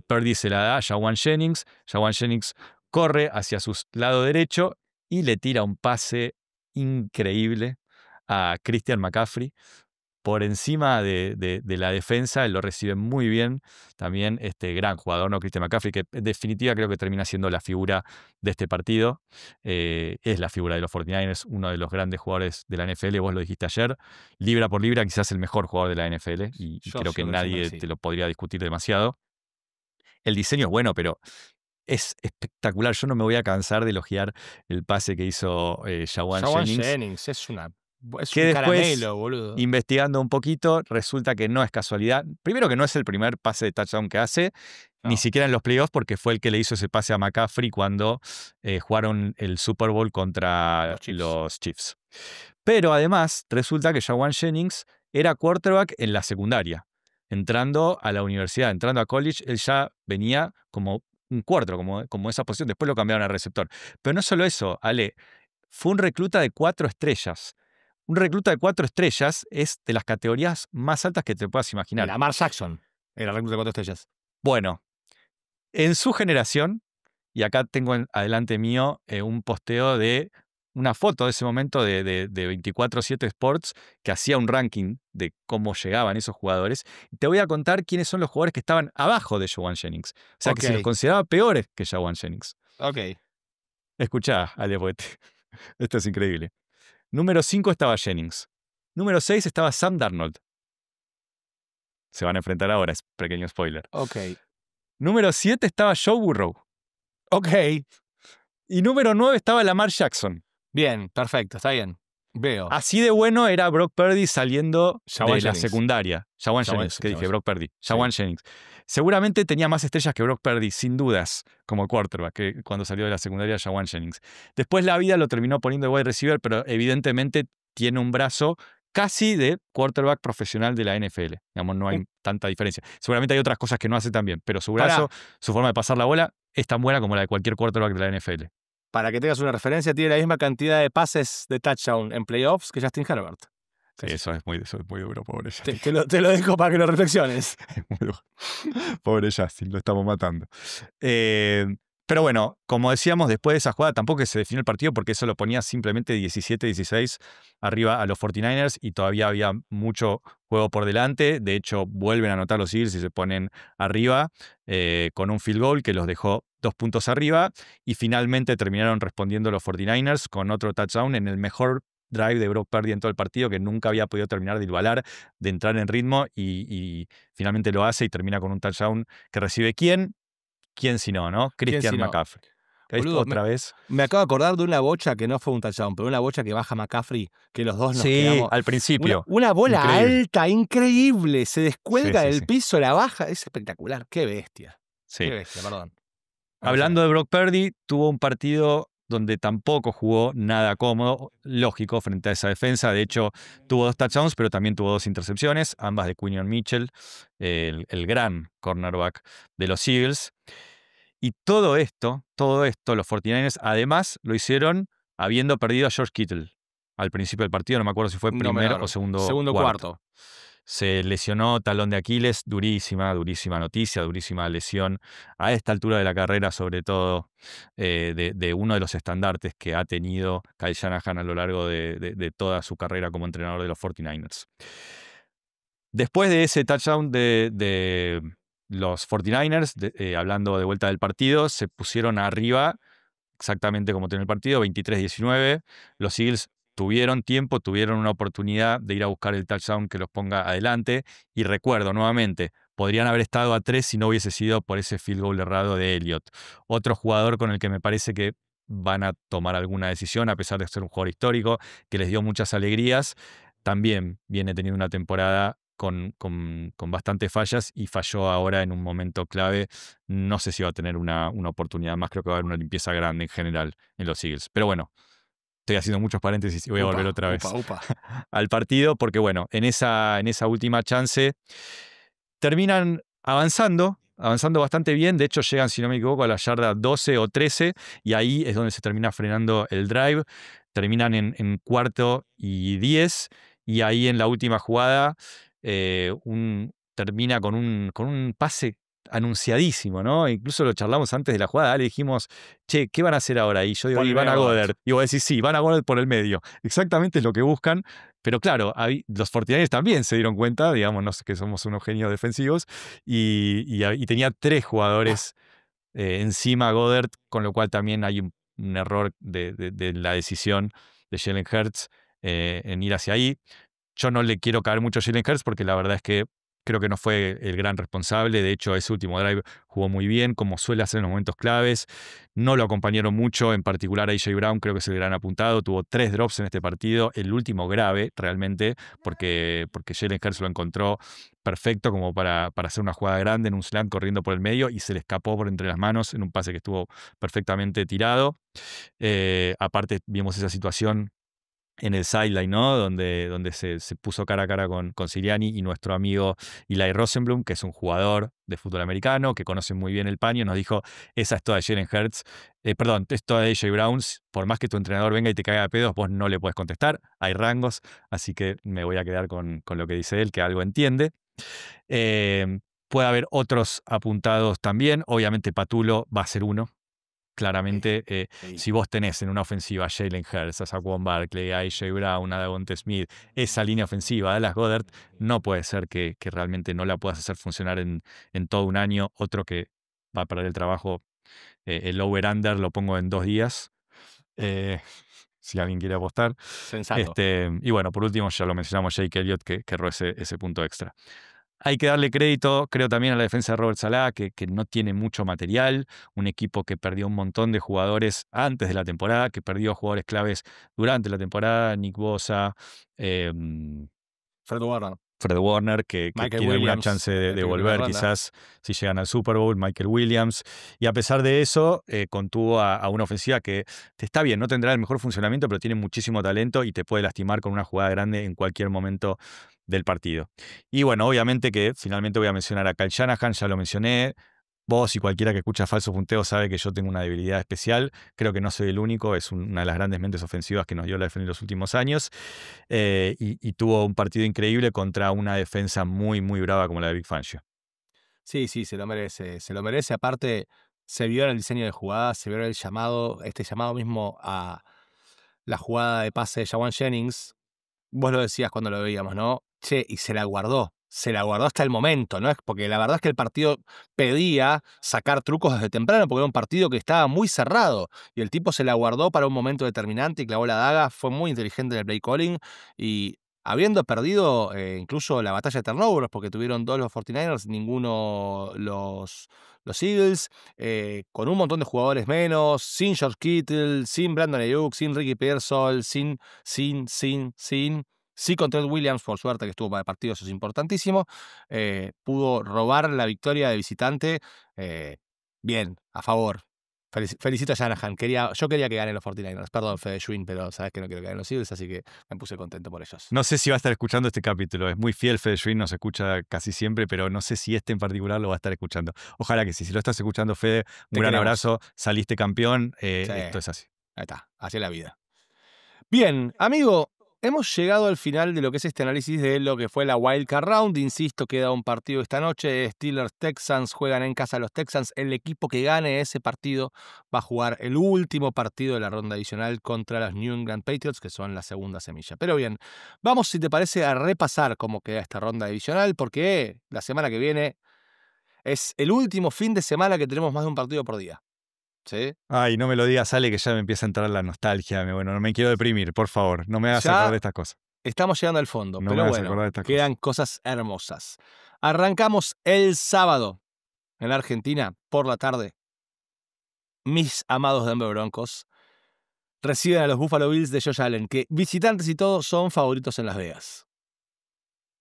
Purdy se la da a Jauan Jennings corre hacia su lado derecho y le tira un pase increíble a Christian McCaffrey por encima de la defensa. Él lo recibe muy bien también este gran jugador, ¿no? Christian McCaffrey, que en definitiva creo que termina siendo la figura de este partido. Es la figura de los 49ers, uno de los grandes jugadores de la NFL. Vos lo dijiste ayer, libra por libra quizás el mejor jugador de la NFL, y creo que nadie te lo podría discutir demasiado. El diseño es bueno, pero es espectacular. Yo no me voy a cansar de elogiar el pase que hizo Jauan Jennings. Es un después, caramelo, boludo. Investigando un poquito, resulta que no es casualidad. Primero que no es el primer pase de touchdown que hace, ni siquiera en los playoffs, porque fue el que le hizo ese pase a McCaffrey cuando jugaron el Super Bowl contra los Chiefs. Pero además, resulta que Jauan Jennings era quarterback en la secundaria. Entrando a la universidad, entrando a college, él ya venía como un cuarto, como esa posición. Después lo cambiaron a receptor. Pero no solo eso, Ale, fue un recluta de 4 estrellas. Un recluta de 4 estrellas es de las categorías más altas que te puedas imaginar. Lamar Jackson era recluta de 4 estrellas. Bueno, en su generación, y acá tengo adelante mío un posteo de una foto de ese momento de 24/7 Sports que hacía un ranking de cómo llegaban esos jugadores. Te voy a contar quiénes son los jugadores que estaban abajo de Jauan Jennings. O sea, que se los consideraba peores que Jauan Jennings. Ok. Escuchá, Ale, esto es increíble. Número 5 estaba Jennings. Número 6 estaba Sam Darnold. Se van a enfrentar ahora, es pequeño spoiler. Ok. Número 7 estaba Joe Burrow. Ok. Y número 9 estaba Lamar Jackson. Bien, perfecto, está bien. Veo. Así de bueno era Brock Purdy saliendo Jauan de la Jennings. secundaria. Jauan Jennings, ¿qué dije? Brock Purdy. Jauan Jennings. Seguramente tenía más estrellas que Brock Purdy, sin dudas, como quarterback, que cuando salió de la secundaria Jauan Jennings. Después la vida lo terminó poniendo de wide receiver, pero evidentemente tiene un brazo casi de quarterback profesional de la NFL. Digamos, no hay tanta diferencia. Seguramente hay otras cosas que no hace tan bien, pero su brazo, su forma de pasar la bola, es tan buena como la de cualquier quarterback de la NFL. Para que tengas una referencia, tiene la misma cantidad de pases de touchdown en playoffs que Justin Herbert. Sí, eso es muy duro, pobre Justin. Te lo dejo para que lo reflexiones. Es muy duro. Pobre Justin, lo estamos matando. Pero bueno, como decíamos, después de esa jugada tampoco se definió el partido, porque eso lo ponía simplemente 17-16 arriba a los 49ers y todavía había mucho juego por delante. De hecho, vuelven a anotar los Eagles y se ponen arriba con un field goal que los dejó 2 puntos arriba, y finalmente terminaron respondiendo los 49ers con otro touchdown en el mejor drive de Brock Purdy en todo el partido, que nunca había podido terminar de igualar, de entrar en ritmo, y finalmente lo hace y termina con un touchdown que recibe ¿quién si no, ¿no? Christian McCaffrey. ¿Caíste Boludo, otra vez? me acabo de acordar de una bocha que no fue un touchdown, pero una bocha que baja McCaffrey, que los dos nos Sí, quedamos. al principio. Una bola Increíble. alta, increíble. Se Sí, descuelga sí, del sí. piso, la baja. Es espectacular. Qué bestia. Sí. Qué bestia, perdón. Hablando de Brock Purdy, tuvo un partido donde tampoco jugó nada cómodo, lógico, frente a esa defensa. De hecho, tuvo 2 touchdowns, pero también tuvo 2 intercepciones, ambas de Quinion Mitchell, el gran cornerback de los Eagles. Y todo esto, los 49ers, además lo hicieron habiendo perdido a George Kittle al principio del partido. No me acuerdo si fue No primero o menor. segundo Segundo cuarto. cuarto. Se lesionó talón de Aquiles, durísima noticia, durísima lesión. A esta altura de la carrera, sobre todo, de uno de los estandartes que ha tenido Kyle Shanahan a lo largo de toda su carrera como entrenador de los 49ers. Después de ese touchdown de los 49ers, hablando de vuelta del partido, se pusieron arriba exactamente como tiene el partido, 23-19. Los Eagles tuvieron tiempo, tuvieron una oportunidad de ir a buscar el touchdown que los ponga adelante. Y recuerdo nuevamente, podrían haber estado a 3 si no hubiese sido por ese field goal errado de Elliott. Otro jugador con el que me parece que van a tomar alguna decisión, a pesar de ser un jugador histórico, que les dio muchas alegrías, también viene teniendo una temporada con bastantes fallas y falló ahora en un momento clave. No sé si va a tener una oportunidad más, creo que va a haber una limpieza grande en general en los Eagles. Pero bueno, estoy haciendo muchos paréntesis y voy a volver otra vez al partido, porque bueno, en esa última chance terminan avanzando bastante bien. De hecho, llegan, si no me equivoco, a la yarda 12 o 13, y ahí es donde se termina frenando el drive. Terminan en 4º y 10, y ahí en la última jugada termina con un pase anunciadísimo, ¿no? Incluso lo charlamos antes de la jugada, le dijimos, che, ¿qué van a hacer ahora? Y yo digo, y van a Goddard. Y vos decís, sí, van a Goddard por el medio. Exactamente es lo que buscan. Pero claro, los 49ers también se dieron cuenta, digamos, no sé, que somos unos genios defensivos, y tenía 3 jugadores encima Goddard, con lo cual también hay un error de la decisión de Jalen Hurts en ir hacia ahí. Yo no le quiero caer mucho a Jalen Hurts porque la verdad es que creo que no fue el gran responsable. De hecho, ese último drive jugó muy bien, como suele hacer en los momentos claves. No lo acompañaron mucho, en particular a A.J. Brown, creo que es el gran apuntado. Tuvo 3 drops en este partido, el último grave realmente, porque Jalen Hurts lo encontró perfecto como para hacer una jugada grande en un slant corriendo por el medio, y se le escapó por entre las manos en un pase que estuvo perfectamente tirado. Aparte, vimos esa situación en el sideline, ¿no? Donde se puso cara a cara con Sirianni y nuestro amigo Eli Rosenblum, que es un jugador de fútbol americano, que conoce muy bien el paño, nos dijo, esa es toda de Jalen Hurts, es toda de A.J. Brown, por más que tu entrenador venga y te caiga a pedos, vos no le puedes contestar, hay rangos, así que me voy a quedar con lo que dice él, que algo entiende. Puede haber otros apuntados también, obviamente Patulo va a ser uno. Claramente, si vos tenés en una ofensiva a Jalen Hurts, a Saquon Barkley, a A.J. Brown, a Devonta Smith, esa línea ofensiva de Dallas Goedert, no puede ser que realmente no la puedas hacer funcionar en todo un año. Otro que va a perder el trabajo, el over-under lo pongo en 2 días, si alguien quiere apostar. Sensato. Y bueno, por último, ya lo mencionamos, Jake Elliott, que erró ese punto extra. Hay que darle crédito, creo, también a la defensa de Robert Saleh, que no tiene mucho material, un equipo que perdió un montón de jugadores antes de la temporada, que perdió jugadores claves durante la temporada, Nick Bosa, Fred Warner, que Michael tiene alguna Williams, chance de primera volver ronda. quizás si llegan al Super Bowl, Michael Williams, y a pesar de eso contuvo a una ofensiva que está bien, no tendrá el mejor funcionamiento, pero tiene muchísimo talento y te puede lastimar con una jugada grande en cualquier momento del partido. Y bueno, obviamente que finalmente voy a mencionar a Kyle Shanahan, ya lo mencioné. Vos y cualquiera que escucha Falso Punteo sabe que yo tengo una debilidad especial. Creo que no soy el único, es una de las grandes mentes ofensivas que nos dio la defensa en los últimos años. Y tuvo un partido increíble contra una defensa muy, muy brava como la de Vic Fangio. Sí, se lo merece. Se lo merece. Aparte, se vio en el diseño de jugadas, se vio en el llamado, este llamado mismo a la jugada de pase de Jawan Jennings. Vos lo decías cuando lo veíamos, ¿no? Che, y se la guardó hasta el momento, ¿no? Porque la verdad es que el partido pedía sacar trucos desde temprano, porque era un partido que estaba muy cerrado, y el tipo se la guardó para un momento determinante y clavó la daga. Fue muy inteligente en el play calling, y habiendo perdido incluso la batalla de turnovers, porque tuvieron 2 los 49ers, ninguno los Eagles, con un montón de jugadores menos, sin George Kittle, sin Brandon Ayuk, sin Ricky Pearsall, sí con Trent Williams, por suerte que estuvo para el partido, eso es importantísimo, pudo robar la victoria de visitante, bien, a favor. Felicito a Shanahan. Yo quería que ganen los 49ers. Perdón, Fede Schwinn, pero sabes que no quiero que ganen los Eagles, así que me puse contento por ellos. No sé si va a estar escuchando este capítulo. Es muy fiel, Fede Schwinn nos escucha casi siempre, pero no sé si este en particular lo va a estar escuchando. Ojalá que sí. Si lo estás escuchando, Fede, un gran abrazo. Saliste campeón. Sí. Esto es así. Ahí está, así es la vida. Bien, amigo, hemos llegado al final de lo que es este análisis de lo que fue la Wild Card Round. Insisto, queda un partido esta noche. Steelers-Texans juegan en casa los Texans. El equipo que gane ese partido va a jugar el último partido de la ronda adicional contra los New England Patriots, que son la segunda semilla. Pero bien, vamos, si te parece, a repasar cómo queda esta ronda divisional, porque la semana que viene es el último fin de semana que tenemos más de un partido por día. ¿Sí? Ay, no me lo digas, Ale, que ya me empieza a entrar la nostalgia. Bueno, no me quiero deprimir, por favor. No me hagas acordar de estas cosas. Estamos llegando al fondo, no pero me bueno, quedan cosas hermosas. Arrancamos el sábado en Argentina por la tarde. Mis amados Denver Broncos reciben a los Buffalo Bills de Josh Allen, que visitantes y todos son favoritos en Las Vegas.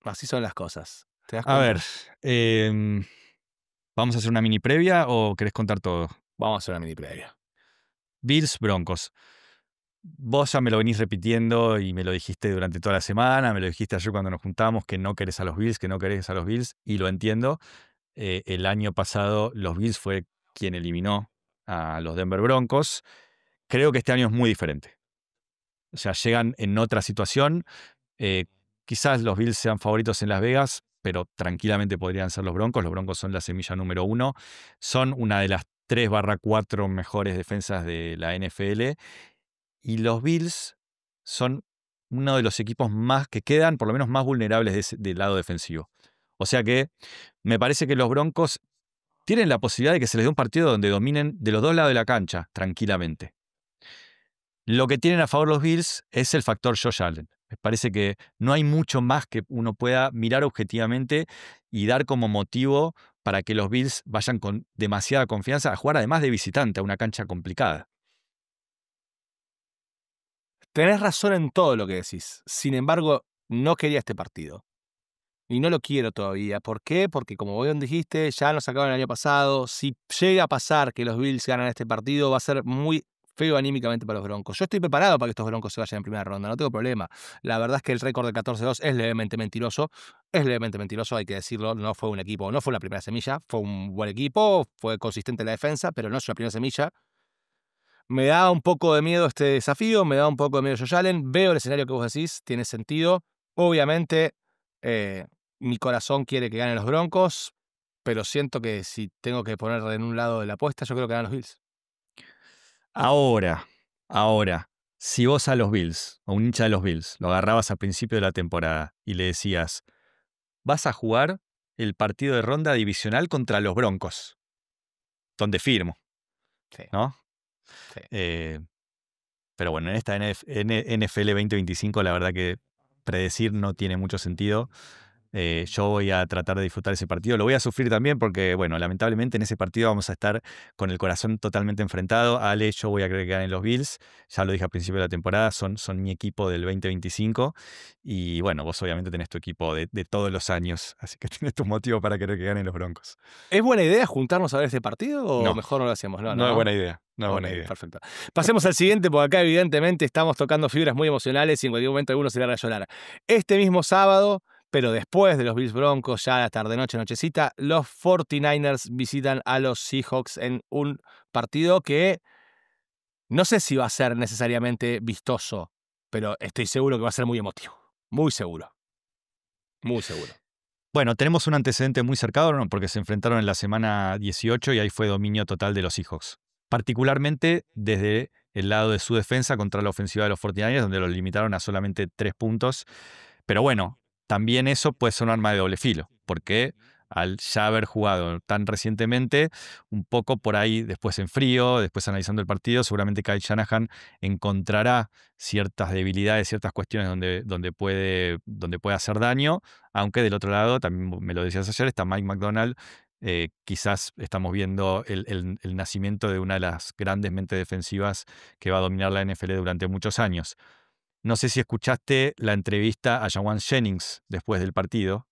Así son las cosas. ¿Te das cuenta? A ver, ¿vamos a hacer una mini previa o querés contar todo? Vamos a hacer una mini previa. Bills, Broncos. Vos ya me lo venís repitiendo y me lo dijiste durante toda la semana, me lo dijiste ayer cuando nos juntamos, que no querés a los Bills, y lo entiendo. El año pasado los Bills fue quien eliminó a los Denver Broncos. Creo que este año es muy diferente. O sea, llegan en otra situación. Quizás los Bills sean favoritos en Las Vegas, pero tranquilamente podrían ser los Broncos. Los Broncos son la semilla número 1. Son una de las 3/4 mejores defensas de la NFL. Y los Bills son uno de los equipos más que quedan, por lo menos más vulnerables del lado defensivo. O sea que me parece que los Broncos tienen la posibilidad de que se les dé un partido donde dominen de los dos lados de la cancha tranquilamente. Lo que tienen a favor los Bills es el factor Josh Allen. Me parece que no hay mucho más que uno pueda mirar objetivamente y dar como motivo para que los Bills vayan con demasiada confianza a jugar, además de visitante, a una cancha complicada. Tenés razón en todo lo que decís. Sin embargo, no quería este partido. Y no lo quiero todavía. ¿Por qué? Porque como bien dijiste, ya nos sacaron el año pasado. Si llega a pasar que los Bills ganan este partido, va a ser muy feo anímicamente para los Broncos. Yo estoy preparado para que estos Broncos se vayan en primera ronda, no tengo problema. La verdad es que el récord de 14-2 es levemente mentiroso. Es levemente mentiroso, hay que decirlo. No fue un equipo, no fue la primera semilla. Fue un buen equipo, fue consistente en la defensa, pero no es una primera semilla. Me da un poco de miedo este desafío, me da un poco de miedo Josh Allen. Veo el escenario que vos decís, tiene sentido. Obviamente, mi corazón quiere que ganen los Broncos, pero siento que si tengo que poner en un lado de la apuesta, yo creo que ganan los Bills. Ahora, si vos a los Bills, o un hincha de los Bills, lo agarrabas al principio de la temporada y le decías, vas a jugar el partido de ronda divisional contra los Broncos, donde firmo, Sí. ¿no? Sí. Pero bueno, en esta NFL 2025 la verdad que predecir no tiene mucho sentido. Yo voy a tratar de disfrutar ese partido. Lo voy a sufrir también porque, bueno, lamentablemente en ese partido vamos a estar con el corazón totalmente enfrentado. Ale, yo voy a creer que ganen los Bills. Ya lo dije al principio de la temporada, son mi equipo del 2025. Y bueno, vos obviamente tenés tu equipo de todos los años, así que tenés tu motivo para querer que ganen los Broncos. ¿Es buena idea juntarnos a ver este partido o No. mejor no lo hacemos? No es buena idea. No es buena idea. Perfecto. Pasemos al siguiente, porque acá evidentemente estamos tocando fibras muy emocionales y en cualquier momento alguno se le hará llorar. Este mismo sábado, pero después de los Bills Broncos, ya a la tarde-noche, nochecita, los 49ers visitan a los Seahawks en un partido que no sé si va a ser necesariamente vistoso, pero estoy seguro que va a ser muy emotivo. Muy seguro. Muy seguro. Bueno, tenemos un antecedente muy cercano, ¿no? Porque se enfrentaron en la semana 18 y ahí fue dominio total de los Seahawks. Particularmente desde el lado de su defensa contra la ofensiva de los 49ers, donde los limitaron a solamente 3 puntos. Pero bueno, también eso puede ser un arma de doble filo, porque al ya haber jugado tan recientemente, un poco por ahí después en frío, después analizando el partido, seguramente Kyle Shanahan encontrará ciertas debilidades, ciertas cuestiones donde puede hacer daño, aunque del otro lado, también me lo decías ayer, está Mike McDonald. Quizás estamos viendo el nacimiento de una de las grandes mentes defensivas que va a dominar la NFL durante muchos años. No sé si escuchaste la entrevista a Jawan Jennings después del partido,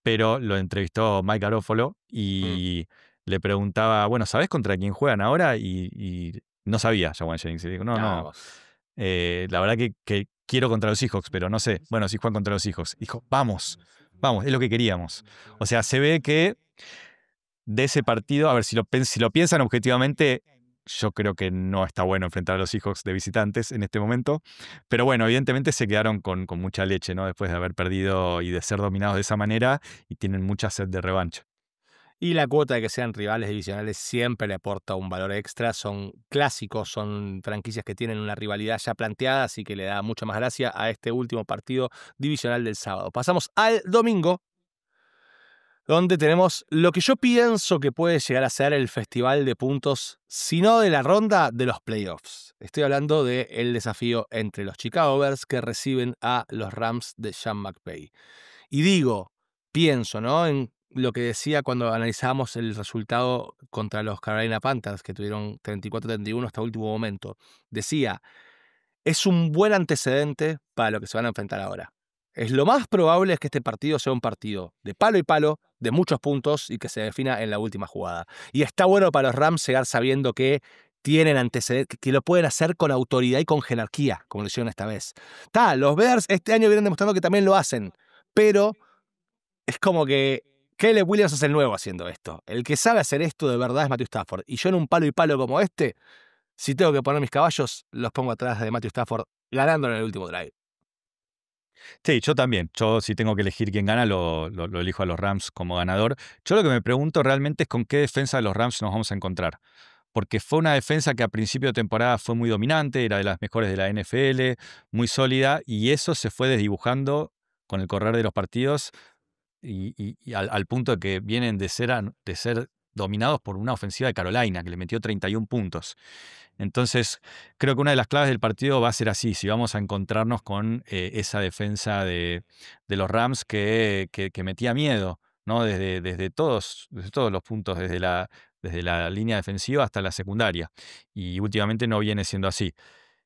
pero lo entrevistó Mike Garofalo Mm. y le preguntaba, bueno, ¿sabés contra quién juegan ahora? Y no sabía Jawan Jennings. Y dijo, no, Nada, no, vos. la verdad que quiero contra los Seahawks, pero no sé. Bueno, sí juegan contra los Seahawks. Dijo, vamos, vamos, es lo que queríamos. O sea, se ve que de ese partido, a ver, si lo piensan objetivamente, yo creo que no está bueno enfrentar a los Seahawks de visitantes en este momento. Pero bueno, evidentemente se quedaron con mucha leche, ¿no? Después de haber perdido y de ser dominados de esa manera, y tienen mucha sed de revancha. Y la cuota de que sean rivales divisionales siempre le aporta un valor extra. Son clásicos, son franquicias que tienen una rivalidad ya planteada, así que le da mucha más gracia a este último partido divisional del sábado. Pasamos al domingo, donde tenemos lo que yo pienso que puede llegar a ser el festival de puntos, si no de la ronda, de los playoffs. Estoy hablando del desafío entre los Chicago Bears, que reciben a los Rams de Sean McVay. Y digo, pienso, ¿no?, en lo que decía cuando analizábamos el resultado contra los Carolina Panthers, que tuvieron 34-31 hasta último momento. Decía, es un buen antecedente para lo que se van a enfrentar ahora. Es lo más probable es que este partido sea un partido de palo y palo, de muchos puntos y que se defina en la última jugada. Y está bueno para los Rams llegar sabiendo que tienen antecedentes, que lo pueden hacer con autoridad y con jerarquía, como lo hicieron esta vez. Los Bears este año vienen demostrando que también lo hacen, pero es como que Caleb Williams es el nuevo haciendo esto. El que sabe hacer esto de verdad es Matthew Stafford. Y yo en un palo y palo como este, si tengo que poner mis caballos, los pongo atrás de Matthew Stafford ganando en el último drive. Sí, yo también. Yo si tengo que elegir quién gana, lo elijo a los Rams como ganador. Yo lo que me pregunto realmente es con qué defensa de los Rams nos vamos a encontrar. Porque fue una defensa que a principio de temporada fue muy dominante, era de las mejores de la NFL, muy sólida, y eso se fue desdibujando con el correr de los partidos y al punto de que vienen de ser dominados por una ofensiva de Carolina, que le metió 31 puntos. Entonces, creo que una de las claves del partido va a ser así, si vamos a encontrarnos con esa defensa de los Rams que metía miedo, ¿no? Desde todos los puntos, desde la línea defensiva hasta la secundaria. Y últimamente no viene siendo así.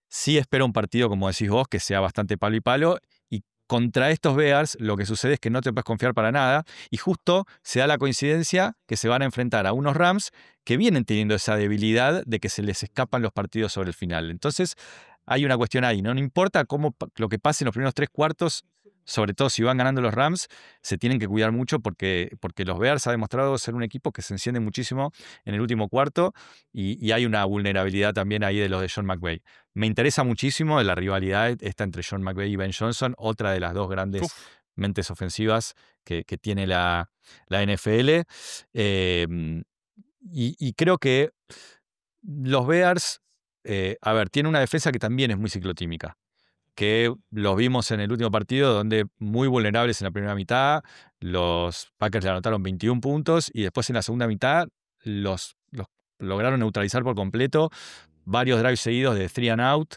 Sí espero un partido, como decís vos, que sea bastante palo y palo. Y contra estos Bears lo que sucede es que no te puedes confiar para nada. Y justo se da la coincidencia que se van a enfrentar a unos Rams que vienen teniendo esa debilidad de que se les escapan los partidos sobre el final. Entonces hay una cuestión ahí, ¿no? No importa lo que pase en los primeros 3 cuartos, sobre todo si van ganando los Rams, se tienen que cuidar mucho porque los Bears ha demostrado ser un equipo que se enciende muchísimo en el último cuarto y hay una vulnerabilidad también ahí de los de Sean McVay. Me interesa muchísimo la rivalidad esta entre Sean McVay y Ben Johnson, otra de las dos grandes Uf. mentes ofensivas que tiene la NFL. Y creo que los Bears, a ver, tienen una defensa que también es muy ciclotímica, que los vimos en el último partido, donde muy vulnerables en la primera mitad, los Packers le anotaron 21 puntos y después en la segunda mitad los lograron neutralizar por completo, varios drives seguidos de 3 and out,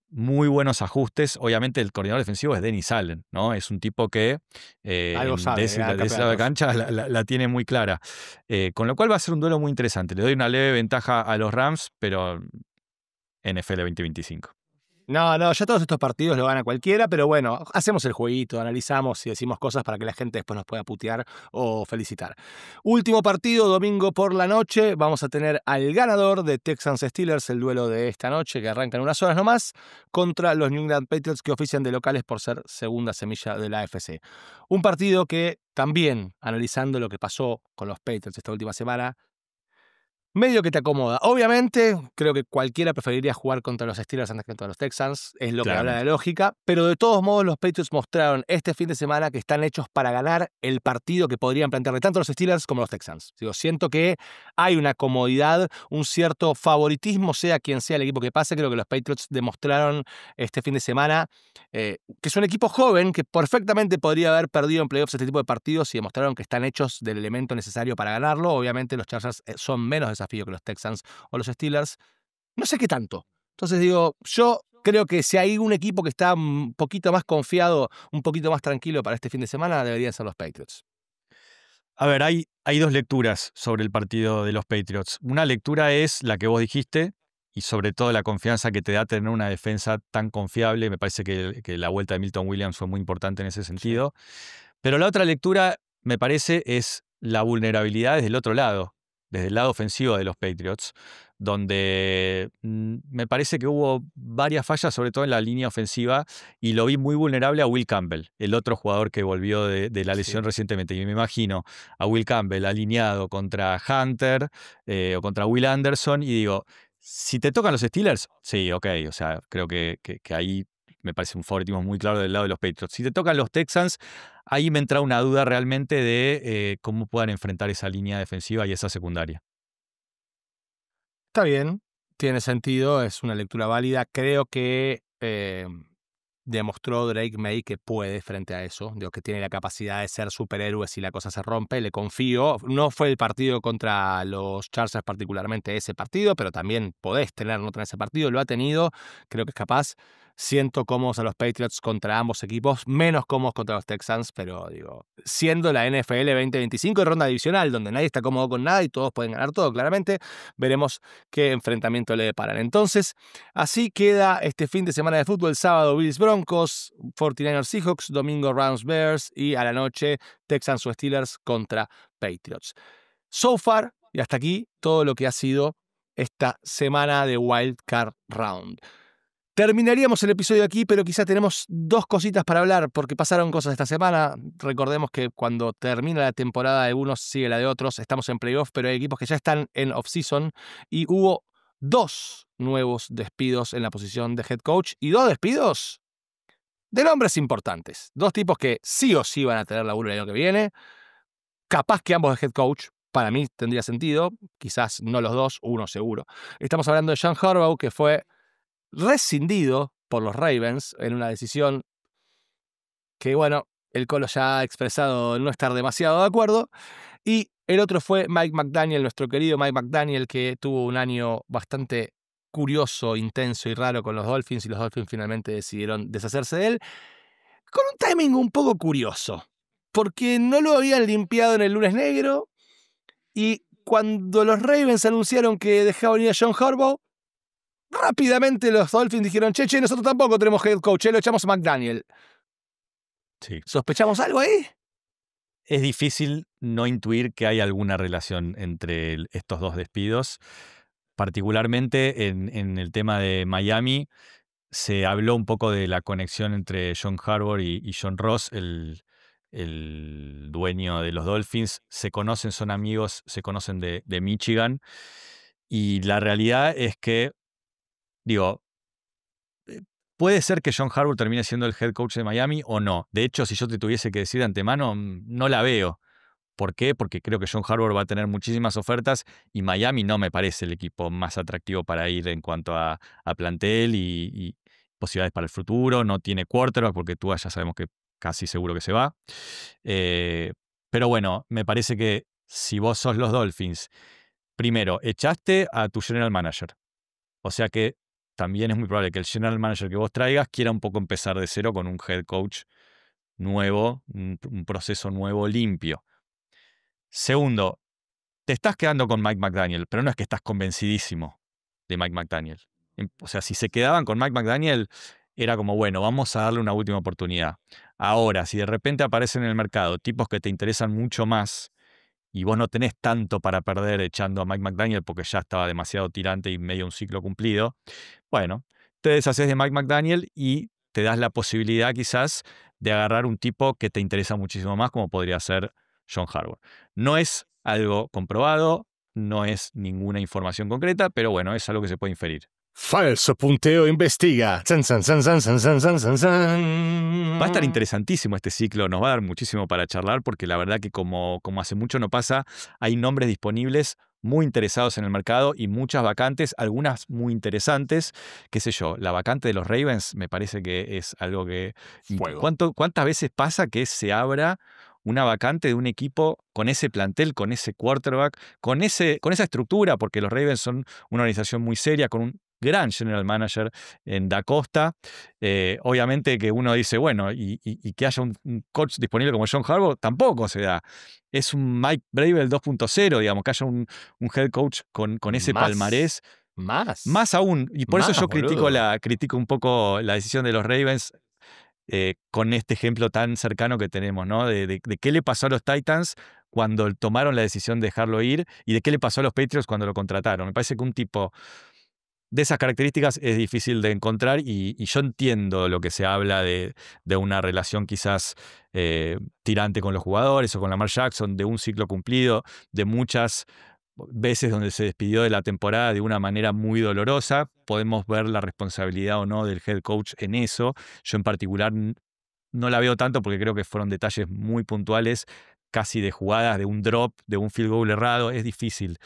muy buenos ajustes. Obviamente el coordinador defensivo es Dennis Allen, ¿no? Es un tipo que Algo de sabe, ese, ganar de ese lado de campeonatos. cancha la tiene muy clara. Con lo cual va a ser un duelo muy interesante. Le doy una leve ventaja a los Rams, pero NFL 2025. No, ya todos estos partidos lo gana cualquiera, pero bueno, hacemos el jueguito, analizamos y decimos cosas para que la gente después nos pueda putear o felicitar. Último partido, domingo por la noche, vamos a tener al ganador de Texans Steelers, el duelo de esta noche, que arranca en unas horas nomás, contra los New England Patriots, que ofician de locales por ser segunda semilla de la AFC. Un partido que también, analizando lo que pasó con los Patriots esta última semana, medio que te acomoda. Obviamente, creo que cualquiera preferiría jugar contra los Steelers antes que contra los Texans, es lo que habla de lógica, pero de todos modos los Patriots mostraron este fin de semana que están hechos para ganar el partido que podrían plantearle tanto los Steelers como los Texans. Digo, siento que hay una comodidad, un cierto favoritismo, sea quien sea el equipo que pase. Creo que los Patriots demostraron este fin de semana que es un equipo joven que perfectamente podría haber perdido en playoffs este tipo de partidos y demostraron que están hechos del elemento necesario para ganarlo. Obviamente los Chargers son menos desafío que los Texans o los Steelers. No sé qué tanto. Entonces digo, yo creo que si hay un equipo que está un poquito más confiado, un poquito más tranquilo para este fin de semana, deberían ser los Patriots. A ver, hay dos lecturas sobre el partido de los Patriots. Una lectura es la que vos dijiste, y sobre todo la confianza que te da tener una defensa tan confiable. Me parece que la vuelta de Milton Williams fue muy importante en ese sentido. Sí. Pero la otra lectura, me parece, es la vulnerabilidad desde el otro lado, desde el lado ofensivo de los Patriots, donde me parece que hubo varias fallas, sobre todo en la línea ofensiva, y lo vi muy vulnerable a Will Campbell, el otro jugador que volvió de la lesión recientemente. Y me imagino a Will Campbell alineado contra Hunter o contra Will Anderson, y digo, si te tocan los Steelers, sí, ok, o sea, creo que ahí me parece un favoritismo muy claro del lado de los Patriots. Si te tocan los Texans, ahí me entra una duda realmente de cómo puedan enfrentar esa línea defensiva y esa secundaria. Está bien, tiene sentido, es una lectura válida. Creo que demostró Drake May que puede frente a eso, digo, que tiene la capacidad de ser superhéroe si la cosa se rompe, le confío. No fue el partido contra los Chargers particularmente ese partido, pero también podés tener, no tener ese partido, lo ha tenido, creo que es capaz. Siento cómodos a los Patriots contra ambos equipos, menos cómodos contra los Texans, pero digo, siendo la NFL 2025 de ronda divisional, donde nadie está cómodo con nada y todos pueden ganar todo, claramente, veremos qué enfrentamiento le deparan. Entonces, así queda este fin de semana de fútbol: sábado Bills Broncos, 49ers Seahawks, domingo Rams Bears y a la noche Texans o Steelers contra Patriots. So far, y hasta aquí, todo lo que ha sido esta semana de Wild Card Round. Terminaríamos el episodio aquí, pero quizá tenemos dos cositas para hablar, porque pasaron cosas esta semana. Recordemos que cuando termina la temporada de unos, sigue la de otros. Estamos en playoff, pero hay equipos que ya están en off-season y hubo 2 nuevos despidos en la posición de head coach y 2 despidos de nombres importantes. 2 tipos que sí o sí van a tener laburo el año que viene. Capaz que ambos de head coach. Para mí tendría sentido. Quizás no los dos, uno seguro. Estamos hablando de John Harbaugh, que fue rescindido por los Ravens en una decisión que, bueno, el Colo ya ha expresado no estar demasiado de acuerdo. Y el otro fue Mike McDaniel, nuestro querido Mike McDaniel, que tuvo un año bastante curioso, intenso y raro con los Dolphins, y los Dolphins finalmente decidieron deshacerse de él, con un timing un poco curioso, porque no lo habían limpiado en el lunes negro, y cuando los Ravens anunciaron que dejaban ir a John Harbaugh, rápidamente los Dolphins dijeron, che, nosotros tampoco tenemos head coach, lo echamos a McDaniel. Sí. ¿Sospechamos algo ahí? Es difícil no intuir que hay alguna relación entre estos dos despidos. Particularmente en el tema de Miami, se habló un poco de la conexión entre John Harbaugh y John Ross, el dueño de los Dolphins. Se conocen, son amigos, se conocen de Michigan. Y la realidad es que, digo, puede ser que John Harbaugh termine siendo el head coach de Miami o no. De hecho, si yo te tuviese que decir de antemano, no la veo. ¿Por qué? Porque creo que John Harbaugh va a tener muchísimas ofertas y Miami no me parece el equipo más atractivo para ir en cuanto a plantel y posibilidades para el futuro. No tiene quarterback porque Tua ya sabemos que casi seguro que se va. Pero bueno, me parece que si vos sos los Dolphins, primero, echaste a tu general manager. O sea que también es muy probable que el general manager que vos traigas quiera un poco empezar de cero con un head coach nuevo, un proceso nuevo, limpio. Segundo, te estás quedando con Mike McDaniel, pero no es que estás convencidísimo de Mike McDaniel. O sea, si se quedaban con Mike McDaniel, era como, bueno, vamos a darle una última oportunidad. Ahora, si de repente aparecen en el mercado tipos que te interesan mucho más y vos no tenés tanto para perder echando a Mike McDaniel porque ya estaba demasiado tirante y medio un ciclo cumplido, bueno, te deshaces de Mike McDaniel y te das la posibilidad quizás de agarrar un tipo que te interesa muchísimo más, como podría ser John Harbaugh. No es algo comprobado, no es ninguna información concreta, pero bueno, es algo que se puede inferir. Falso Punteo investiga. San, san, san, san, san, san, san, san, san. Va a estar interesantísimo este ciclo, nos va a dar muchísimo para charlar porque la verdad que como hace mucho no pasa, hay nombres disponibles muy interesados en el mercado y muchas vacantes, algunas muy interesantes. Qué sé yo, la vacante de los Ravens me parece que es algo que... Fuego. ¿Cuántas veces pasa que se abra una vacante de un equipo con ese plantel, con ese quarterback, con esa estructura? Porque los Ravens son una organización muy seria, con un gran general manager en Da Costa. Obviamente que uno dice, bueno, y que haya un coach disponible como John Harbaugh, tampoco se da. Es un Mike Vrabel 2.0, digamos, que haya un head coach con ese palmarés. Más aún, y por eso yo critico un poco la decisión de los Ravens con este ejemplo tan cercano que tenemos, ¿no? De qué le pasó a los Titans cuando tomaron la decisión de dejarlo ir y de qué le pasó a los Patriots cuando lo contrataron. Me parece que un tipo de esas características es difícil de encontrar y yo entiendo lo que se habla de una relación quizás tirante con los jugadores o con Lamar Jackson, de un ciclo cumplido, de muchas veces donde se despidió de la temporada de una manera muy dolorosa. Podemos ver la responsabilidad o no del head coach en eso. Yo en particular no la veo tanto porque creo que fueron detalles muy puntuales, casi de jugadas, de un drop, de un field goal errado. Es difícil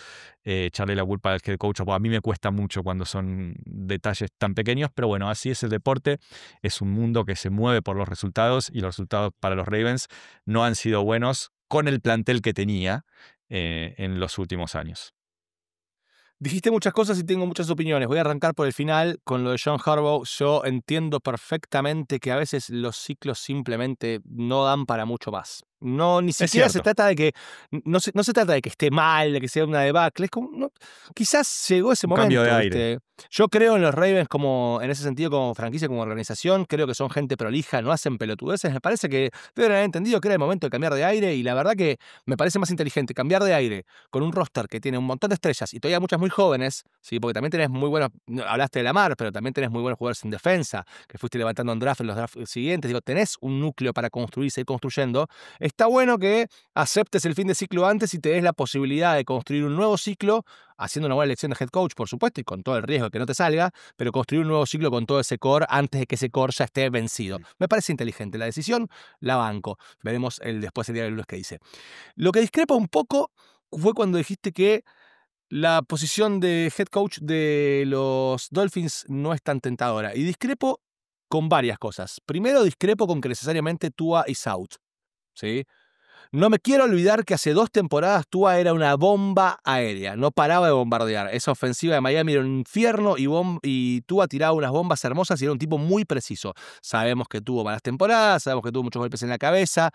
echarle la culpa al head coach. A mí me cuesta mucho cuando son detalles tan pequeños, pero bueno, así es el deporte. Es un mundo que se mueve por los resultados y los resultados para los Ravens no han sido buenos con el plantel que tenía en los últimos años. Dijiste muchas cosas y tengo muchas opiniones. Voy a arrancar por el final con lo de John Harbaugh. Yo entiendo perfectamente que a veces los ciclos simplemente no dan para mucho más. No, ni siquiera se trata de que no se trata de que esté mal, de que sea una debacle. Es como, no, quizás llegó ese momento. Cambio de aire. Yo creo en los Ravens como, en ese sentido, como franquicia, como organización. Creo que son gente prolija, no hacen pelotudeces. Me parece que deben haber entendido que era el momento de cambiar de aire y la verdad que me parece más inteligente cambiar de aire con un roster que tiene un montón de estrellas y todavía muchas muy jóvenes, ¿sí? Porque también tenés muy buenos, hablaste de Lamar, pero también tenés muy buenos jugadores en defensa, que fuiste levantando en los drafts siguientes. Digo, tenés un núcleo para construir, seguir construyendo. Está bueno que aceptes el fin de ciclo antes y te des la posibilidad de construir un nuevo ciclo, haciendo una buena elección de head coach, por supuesto, y con todo el riesgo de que no te salga, pero construir un nuevo ciclo con todo ese core antes de que ese core ya esté vencido. Me parece inteligente. La decisión la banco. Veremos después el día del lunes que dice. Lo que discrepa un poco fue cuando dijiste que la posición de head coach de los Dolphins no es tan tentadora. Y discrepo con varias cosas. Primero, discrepo con que necesariamente Tua is out, ¿sí? No me quiero olvidar que hace 2 temporadas Tua era una bomba aérea. No paraba de bombardear. Esa ofensiva de Miami era un infierno y Tua tiraba unas bombas hermosas y era un tipo muy preciso. Sabemos que tuvo malas temporadas, sabemos que tuvo muchos golpes en la cabeza.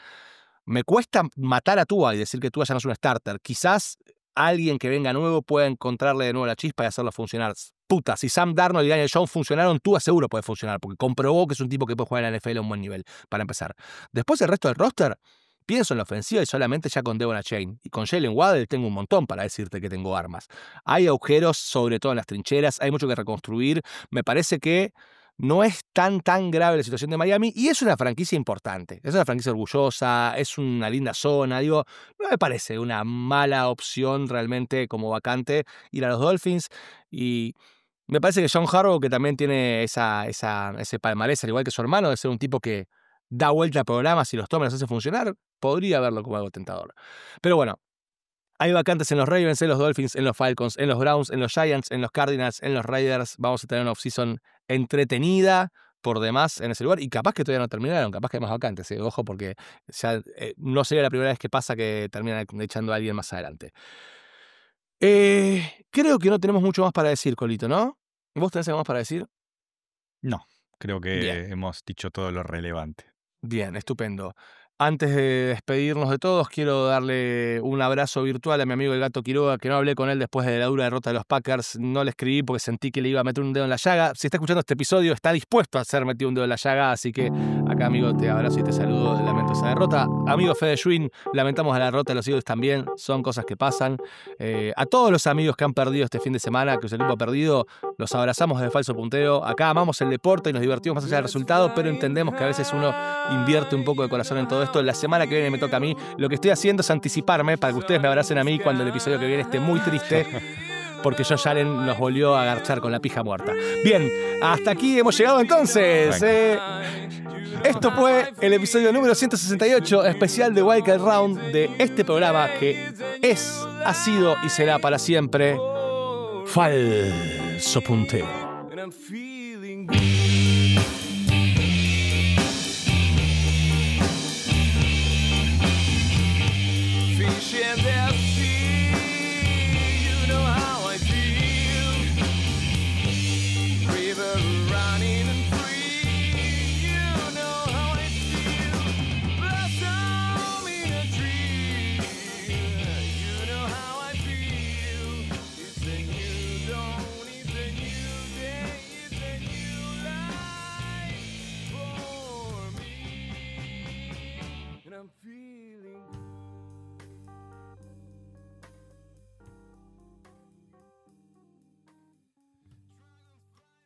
Me cuesta matar a Tua y decir que Tua ya no es un starter. Quizás alguien que venga nuevo pueda encontrarle de nuevo la chispa y hacerlo funcionar. Puta, si Sam Darnold y Daniel Jones funcionaron, Tua seguro puede funcionar, porque comprobó que es un tipo que puede jugar en la NFL a un buen nivel, para empezar. Después el resto del roster, pienso en la ofensiva y solamente ya con Devon Achane. Y con Jalen Waddle tengo un montón para decirte que tengo armas. Hay agujeros, sobre todo en las trincheras, hay mucho que reconstruir. Me parece que no es tan grave la situación de Miami y es una franquicia importante, es una franquicia orgullosa, es una linda zona. Digo, no me parece una mala opción realmente como vacante ir a los Dolphins y me parece que John Harbaugh, que también tiene ese palmarés, al igual que su hermano, de ser un tipo que da vuelta a programas y los toma y los hace funcionar, podría verlo como algo tentador. Pero bueno, hay vacantes en los Ravens, en los Dolphins, en los Falcons, en los Browns, en los Giants, en los Cardinals, en los Raiders. Vamos a tener una offseason entretenida por demás en ese lugar y capaz que todavía no terminaron, capaz que hay más vacantes, ojo, porque ya no sería la primera vez que pasa que terminan echando a alguien más adelante. Creo que no tenemos mucho más para decir, Colito, ¿no? ¿Vos tenés algo más para decir? No, creo que Bien. hemos dicho todo lo relevante. Bien, estupendo. Antes de despedirnos de todos, quiero darle un abrazo virtual a mi amigo el Gato Quiroga, que no hablé con él después de la dura derrota de los Packers. No le escribí porque sentí que le iba a meter un dedo en la llaga. Si está escuchando este episodio, está dispuesto a ser metido un dedo en la llaga, así que acá, amigo, te abrazo y te saludo. Lamento esa derrota. Amigo Fede Schwinn, lamentamos la derrota de los Eagles también. Son cosas que pasan. A todos los amigos que han perdido este fin de semana, que su equipo ha perdido, los abrazamos desde Falso Punteo. Acá amamos el deporte y nos divertimos más allá del resultado, pero entendemos que a veces uno invierte un poco de corazón en todo esto la semana que viene me toca a mí. Lo que estoy haciendo es anticiparme para que ustedes me abracen a mí cuando el episodio que viene esté muy triste, porque Josh Allen nos volvió a agarchar con la pija muerta. Bien, hasta aquí hemos llegado entonces. Esto fue el episodio número 168, especial de Wildcard Round, de este programa que es, ha sido y será para siempre Falso Puntero.